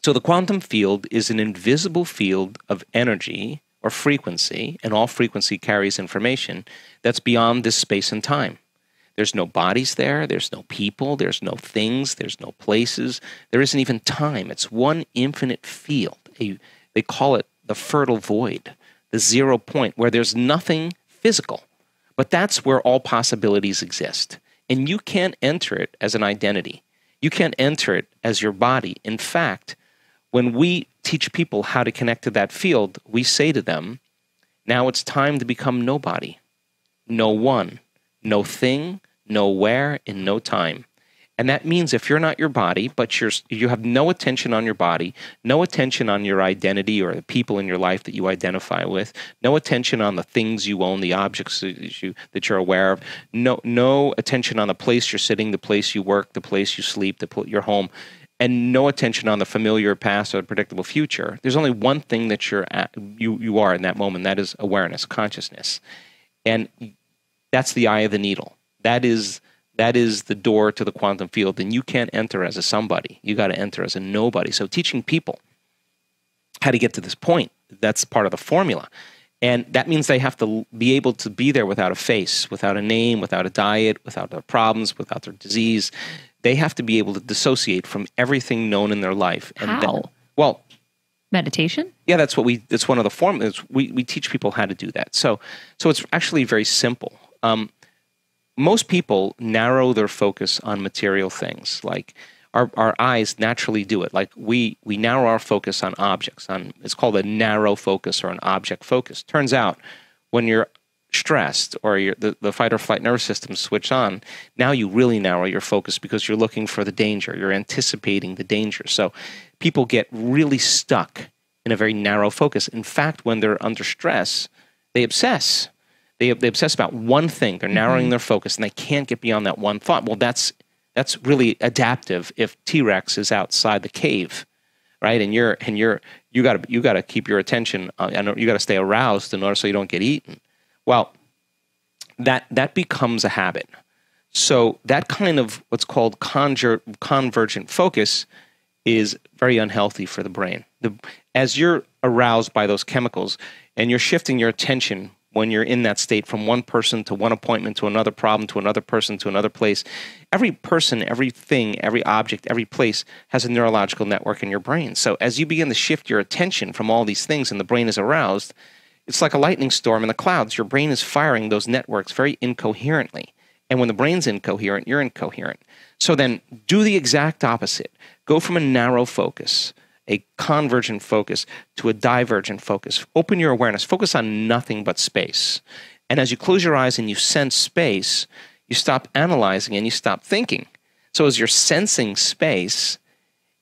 the quantum field is an invisible field of energy, or frequency, and all frequency carries information that's beyond this space and time. There's no bodies there. There's no people. There's no things. There's no places. There isn't even time. It's one infinite field. They call it the fertile void, the 0 point, where there's nothing physical. But that's where all possibilities exist. And you can't enter it as an identity. You can't enter it as your body. In fact, when we teach people how to connect to that field, we say to them, now it's time to become nobody, no one, no thing, nowhere, in no time. And that means if you're not your body, but you have no attention on your body, no attention on your identity or the people in your life that you identify with, no attention on the things you own, the objects that you're aware of, no attention on the place you're sitting, the place you work, the place you sleep, your home, and no attention on the familiar past or the predictable future. There's only one thing that you are in that moment. That is awareness, consciousness. And that's the eye of the needle. That is the door to the quantum field, and you can't enter as a somebody. You got to enter as a nobody. So teaching people how to get to this point, that's part of the formula. And that means they have to be able to be there without a face, without a name, without a diet, without their problems, without their disease. They have to be able to dissociate from everything known in their life. And how? Meditation? Yeah, that's one of the formulas. We teach people how to do that. So it's actually very simple. Most people narrow their focus on material things. Like our eyes naturally do it. Like we narrow our focus on objects. It's called a narrow focus or an object focus. Turns out when you're stressed or the fight or flight nervous system switch on, now you really narrow your focus because you're looking for the danger. You're anticipating the danger. So people get really stuck in a very narrow focus. In fact, when they're under stress, they obsess. They obsess about one thing. They're narrowing their focus, and they can't get beyond that one thought. Well, that's really adaptive if T-Rex is outside the cave, right? And you got to keep your attention. You got to stay aroused in order so you don't get eaten. Well, that becomes a habit. So that kind of what's called convergent focus is very unhealthy for the brain. As you're aroused by those chemicals, and you're shifting your attention when you're in that state from one person to one appointment to another problem to another person to another place. Every person, every thing, every object, every place has a neurological network in your brain. So as you begin to shift your attention from all these things and the brain is aroused, it's like a lightning storm in the clouds. Your brain is firing those networks very incoherently. And when the brain's incoherent, you're incoherent. So then do the exact opposite. Go from a narrow focus, a convergent focus, to a divergent focus. Open your awareness. Focus on nothing but space. And as you close your eyes and you sense space, you stop analyzing and you stop thinking. So as you're sensing space,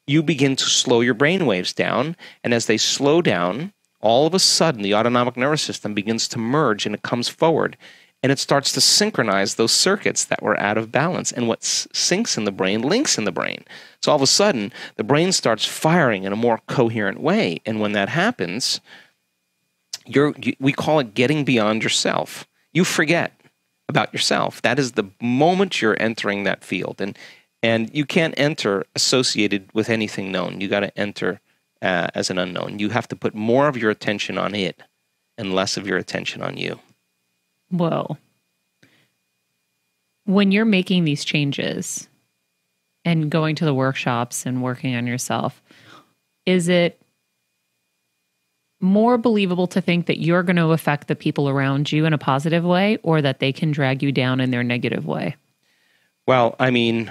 you begin to slow your brain waves down. And as they slow down, all of a sudden the autonomic nervous system begins to merge and it comes forward. And it starts to synchronize those circuits that were out of balance. And what syncs in the brain links in the brain. So all of a sudden, the brain starts firing in a more coherent way. And when that happens, we call it getting beyond yourself. You forget about yourself. That is the moment you're entering that field. And you can't enter associated with anything known. You got to enter as an unknown. You have to put more of your attention on it and less of your attention on you. Whoa. When you're making these changes and going to the workshops and working on yourself, is it more believable to think that you're going to affect the people around you in a positive way or that they can drag you down in their negative way? Well, I mean,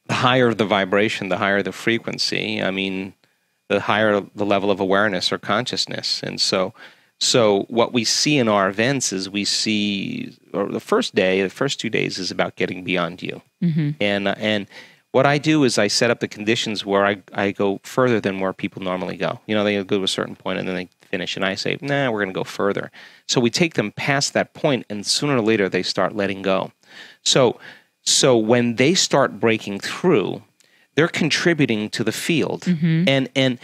the higher the vibration, the higher the frequency. I mean, the higher the level of awareness or consciousness. And so what we see in our events is the first 2 days is about getting beyond you. Mm-hmm. And what I do is I set up the conditions where I go further than where people normally go. You know, they go to a certain point and then they finish, and I say, nah, we're going to go further. So we take them past that point, and sooner or later they start letting go. So when they start breaking through, they're contributing to the field. Mm-hmm.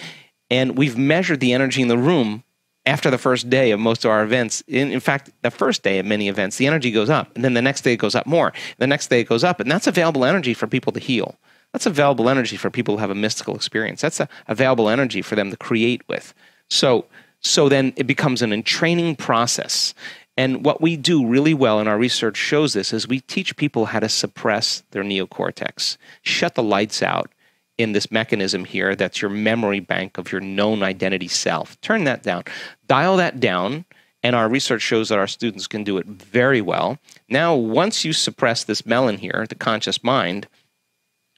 And we've measured the energy in the room. After the first day of most of our events, in fact, the first day of many events, the energy goes up, and then the next day it goes up more. The next day it goes up, and that's available energy for people to heal. That's available energy for people who have a mystical experience. That's available energy for them to create with. So So then it becomes an entraining process. And what we do really well, and our research shows this, is we teach people how to suppress their neocortex, shut the lights out in this mechanism here that's your memory bank of your known identity self. Turn that down. Dial that down, and our research shows that our students can do it very well. Now, once you suppress this melon here, the conscious mind,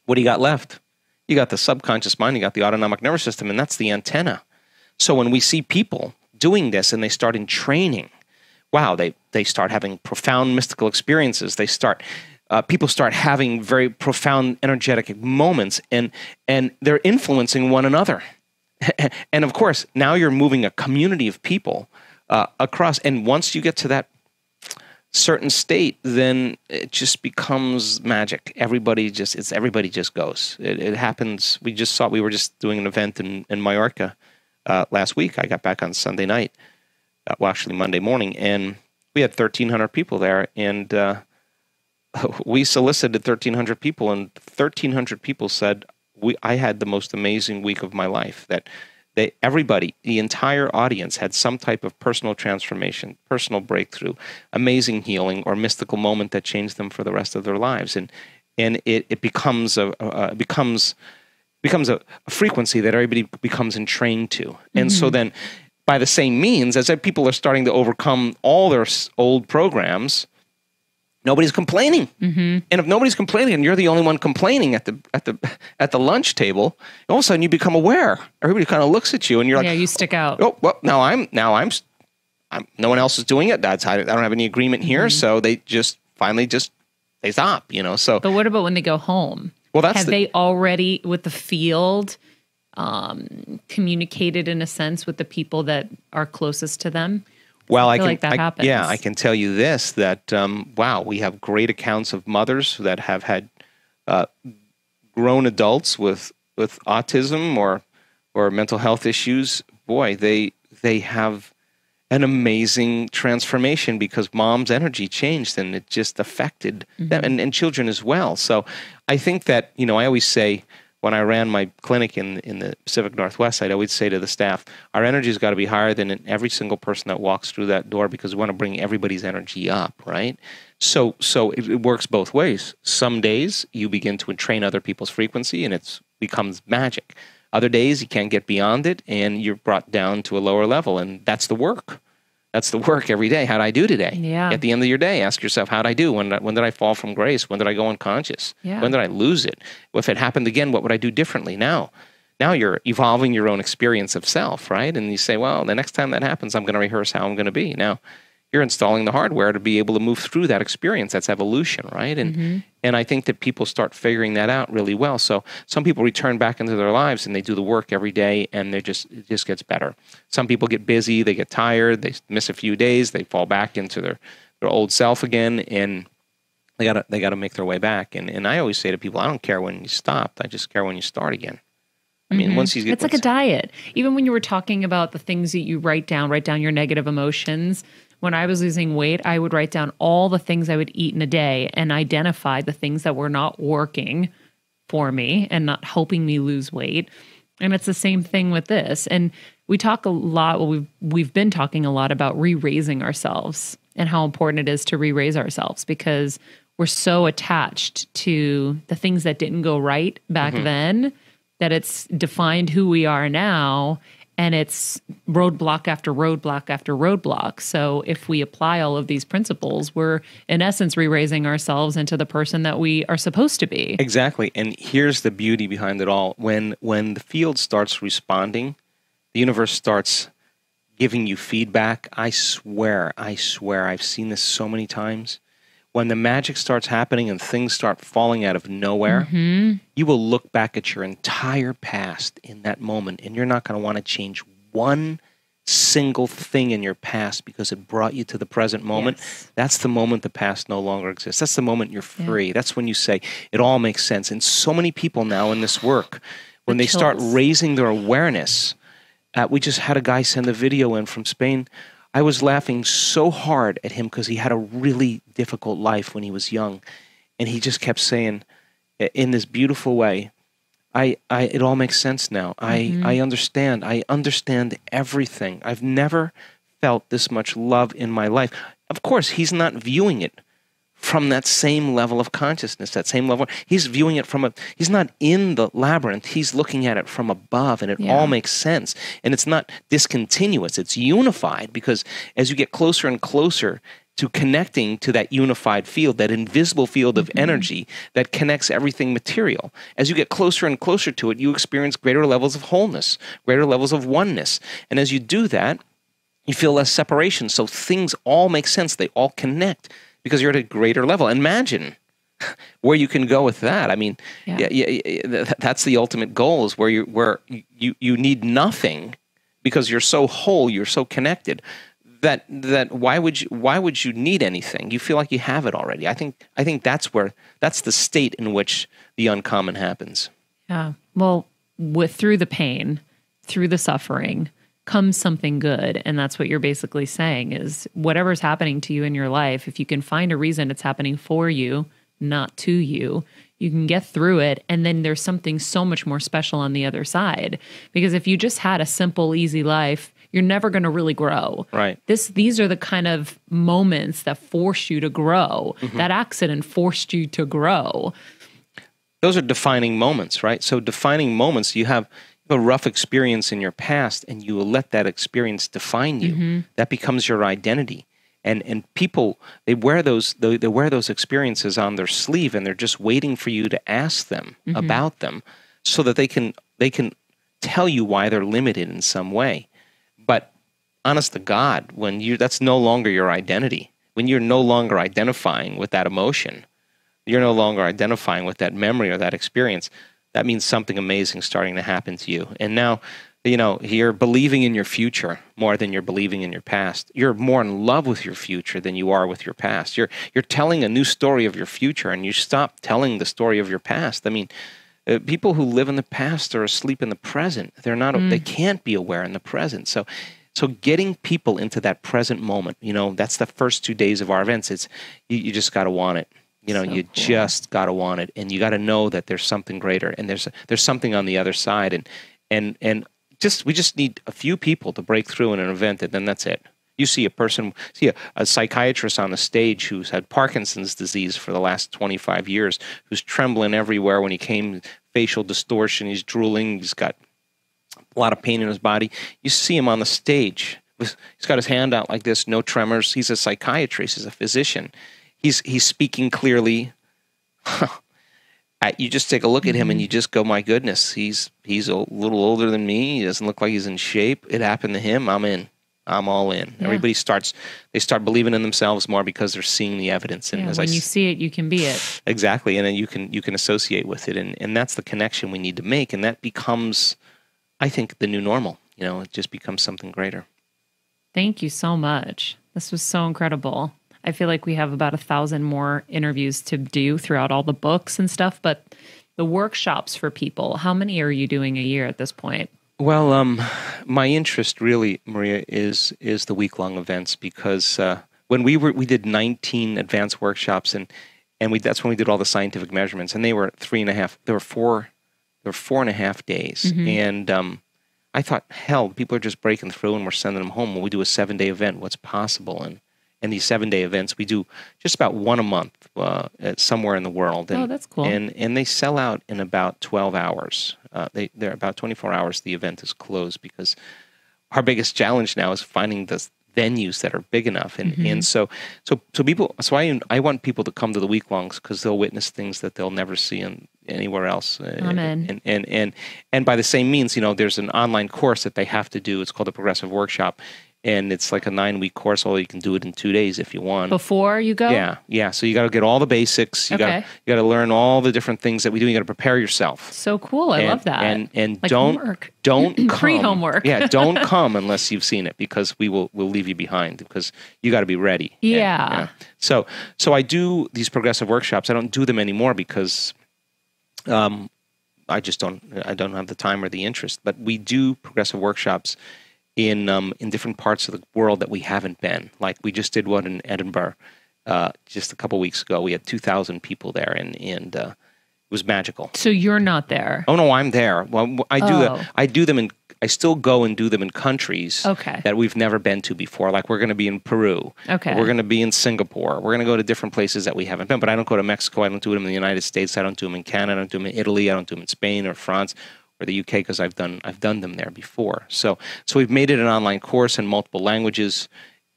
what do you got left? You got the subconscious mind, you got the autonomic nervous system, and that's the antenna. So when we see people doing this and they start in training, wow, they start having profound mystical experiences. They start, people start having very profound energetic moments, and they're influencing one another. And of course, now you're moving a community of people across. And once you get to that certain state, then it just becomes magic. Everybody just goes. It happens. We were just doing an event in Mallorca last week. I got back on Sunday night. Well, actually Monday morning, and we had 1,300 people there, and we solicited 1,300 people, and 1,300 people said, I had the most amazing week of my life. That everybody, the entire audience, had some type of personal transformation, personal breakthrough, amazing healing, or mystical moment that changed them for the rest of their lives, and it becomes a frequency that everybody becomes entrained to, and so then, by the same means, as people are starting to overcome all their old programs, nobody's complaining. And if nobody's complaining, and you're the only one complaining at the lunch table, all of a sudden you become aware. Everybody kind of looks at you, and you're like, yeah, you stick out. Oh, well, now I'm no one else is doing it. I don't have any agreement here, so they just finally they stop. So. But what about when they go home? Well, have they already with the field? Communicated in a sense with the people that are closest to them? Well, I feel like that happens. Yeah, I can tell you this, that, wow, we have great accounts of mothers that have had grown adults with autism or mental health issues. Boy, they have an amazing transformation because mom's energy changed and it just affected them and children as well. So I think that, I always say, when I ran my clinic in the Pacific Northwest, I'd always say to the staff, our energy's got to be higher than every single person that walks through that door because we want to bring everybody's energy up, right? So it works both ways. Some days you begin to entrain other people's frequency and it becomes magic. Other days you can't get beyond it and you're brought down to a lower level, and that's the work. That's the work every day. How'd I do today? Yeah. At the end of your day, ask yourself, how'd I do? When did I fall from grace? When did I go unconscious? Yeah. When did I lose it? If it happened again, what would I do differently now? Now you're evolving your own experience of self, right? And you say, well, the next time that happens, I'm going to rehearse how I'm going to be. Now, you're installing the hardware to be able to move through that experience. That's evolution, right? And I think that people start figuring that out really well. So some people return back into their lives and they do the work every day, and it just gets better. Some people get busy, they get tired, they miss a few days, they fall back into their old self again, and they gotta make their way back. And I always say to people, I don't care when you stopped, I just care when you start again. I mean, once you get, it's like a diet. Even when you were talking about the things that you write down your negative emotions. When I was losing weight, I would write down all the things I would eat in a day and identify the things that were not working for me and not helping me lose weight. And it's the same thing with this. And we talk a lot, we've been talking a lot about re-raising ourselves and how important it is to re-raise ourselves because we're so attached to the things that didn't go right back then that it's defined who we are now. And it's roadblock after roadblock after roadblock. So if we apply all of these principles, we're in essence re-raising ourselves into the person that we are supposed to be. Exactly. And here's the beauty behind it all. When the field starts responding, the universe starts giving you feedback. I swear, I've seen this so many times. When the magic starts happening and things start falling out of nowhere, you will look back at your entire past in that moment, and you're not going to want to change one single thing in your past because it brought you to the present moment. Yes. That's the moment the past no longer exists. That's the moment you're free. Yeah. That's when you say, it all makes sense. And so many people now in this work, when they start raising their awareness, we just had a guy send a video in from Spain. I was laughing so hard at him because he had a really difficult life when he was young. And he just kept saying, in this beautiful way, it all makes sense now. I understand. I understand everything. I've never felt this much love in my life. Of course, he's not viewing it from that same level of consciousness, that same level. He's viewing it he's not in the labyrinth. He's looking at it from above, and it all makes sense. And it's not discontinuous. It's unified, because as you get closer and closer to connecting to that unified field, that invisible field of energy that connects everything material, as you get closer and closer to it, you experience greater levels of wholeness, greater levels of oneness. And as you do that, you feel less separation. So things all make sense. They all connect, because you're at a greater level. Imagine where you can go with that. I mean, that's the ultimate goal, is where you need nothing, because you're so whole, you're so connected, that why would you need anything? You feel like you have it already. I think that's the state in which the uncommon happens. Yeah. Well, through the pain, through the suffering, comes something good. And that's what you're basically saying, is whatever's happening to you in your life, if you can find a reason it's happening for you, not to you, you can get through it. And then there's something so much more special on the other side. Because if you just had a simple, easy life, you're never going to really grow. Right. These are the kind of moments that force you to grow. That accident forced you to grow. Those are defining moments, right? So defining moments, you have a rough experience in your past, and you will let that experience define you. That becomes your identity. And people, they wear those experiences on their sleeve, and they're just waiting for you to ask them about them, so that they can tell you why they're limited in some way. But honest to God, that's no longer your identity. When you're no longer identifying with that emotion, you're no longer identifying with that memory or that experience, that means something amazing starting to happen to you. And now, you're believing in your future more than you're believing in your past. You're more in love with your future than you are with your past. You're telling a new story of your future, and you stop telling the story of your past. I mean, people who live in the past are asleep in the present. They're not. They can't be aware in the present. So getting people into that present moment, that's the first 2 days of our events. It's you just got to want it. Just got to want it, and you got to know that there's something greater, and there's something on the other side, and we just need a few people to break through in an event, and then that's it. You see a psychiatrist on the stage who's had Parkinson's disease for the last 25 years, who's trembling everywhere when he came, facial distortion, he's drooling, he's got a lot of pain in his body. You see him on the stage. He's got his hand out like this, no tremors. He's a psychiatrist, he's a physician. He's speaking clearly. You just take a look at him and you just go, my goodness, he's a little older than me. He doesn't look like he's in shape. It happened to him. I'm in. I'm all in. Yeah. Everybody start believing in themselves more because they're seeing the evidence. And when you see it, you can be it. Exactly. And then you can associate with it. And that's the connection we need to make. And that becomes, I think, the new normal. It just becomes something greater. Thank you so much. This was so incredible. I feel like we have about 1,000 more interviews to do throughout all the books and stuff, but the workshops for people, how many are you doing a year at this point? Well, my interest really, Maria, is the week-long events, because when we did 19 advanced workshops, and that's when we did all the scientific measurements, and they were 3.5. There were 4.5 days, and I thought, hell, people are just breaking through, and we're sending them home. When we do a 7-day event, what's possible? And these 7-day events, we do just about one a month somewhere in the world. And, that's cool. And they sell out in about 12 hours. They're about 24 hours. The event is closed, because our biggest challenge now is finding the venues that are big enough. And so people. So I want people to come to the week longs, because they'll witness things that they'll never see anywhere else. Amen. And by the same means, there's an online course that they have to do. It's called the Progressive Workshop. And it's like a 9-week course, although you can do it in 2 days if you want. Before you go? Yeah. So you got to get all the basics. You got to learn all the different things that we do. You got to prepare yourself. So cool. I love that. And like don't come. Pre-homework. Don't come unless you've seen it, because we'll leave you behind, because you got to be ready. Yeah. So I do these progressive workshops. I don't do them anymore because I don't have the time or the interest. But we do progressive workshops in different parts of the world that we haven't been. Like we just did one in Edinburgh just a couple weeks ago. We had 2,000 people there, and it was magical. So you're not there. Oh no, I'm there. Well, I do them. I still go and do them in countries that we've never been to before. Like we're going to be in Peru. Okay. We're going to be in Singapore. We're going to go to different places that we haven't been. But I don't go to Mexico. I don't do them in the United States. I don't do them in Canada. I don't do them in Italy. I don't do them in Spain or France or the UK because I've done them there before. So we've made it an online course in multiple languages,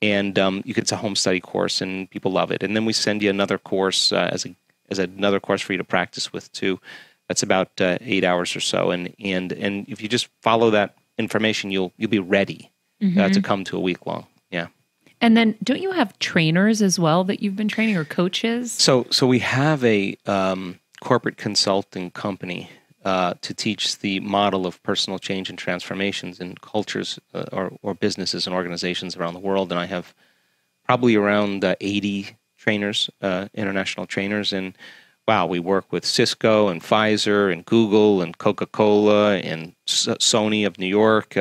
and it's a home study course, and people love it. And then we send you another course as another course for you to practice with too. That's about 8 hours or so, and if you just follow that information, you'll be ready to come to a week long. Yeah. And then, don't you have trainers as well that you've been training, or coaches? So we have a corporate consulting company to teach the model of personal change and transformations in cultures or businesses and organizations around the world, and I have probably around 80 trainers, international trainers, and wow, we work with Cisco and Pfizer and Google and Coca-Cola and Sony of New York.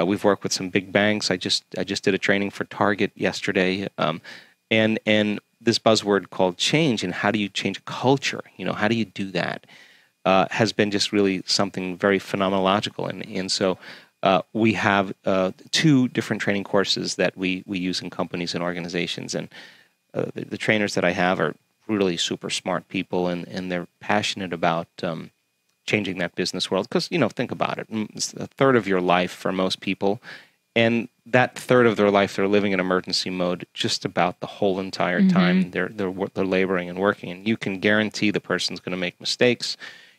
We've worked with some big banks. I just did a training for Target yesterday, and this buzzword called change and how do you change a culture? How do you do that? Has been just really something very phenomenological, and so we have 2 different training courses that we use in companies and organizations, and the trainers that I have are really super smart people, and they're passionate about changing that business world. Because, think about it. It's a third of your life for most people. And that third of their life, they're living in emergency mode just about the whole entire time. They're laboring and working. And you can guarantee the person's going to make mistakes.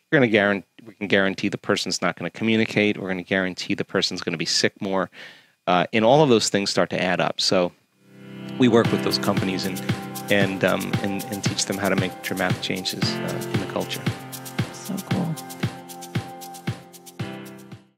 We can guarantee the person's not going to communicate. We're going to guarantee the person's going to be sick more. And all of those things start to add up. So we work with those companies and teach them how to make dramatic changes in the culture.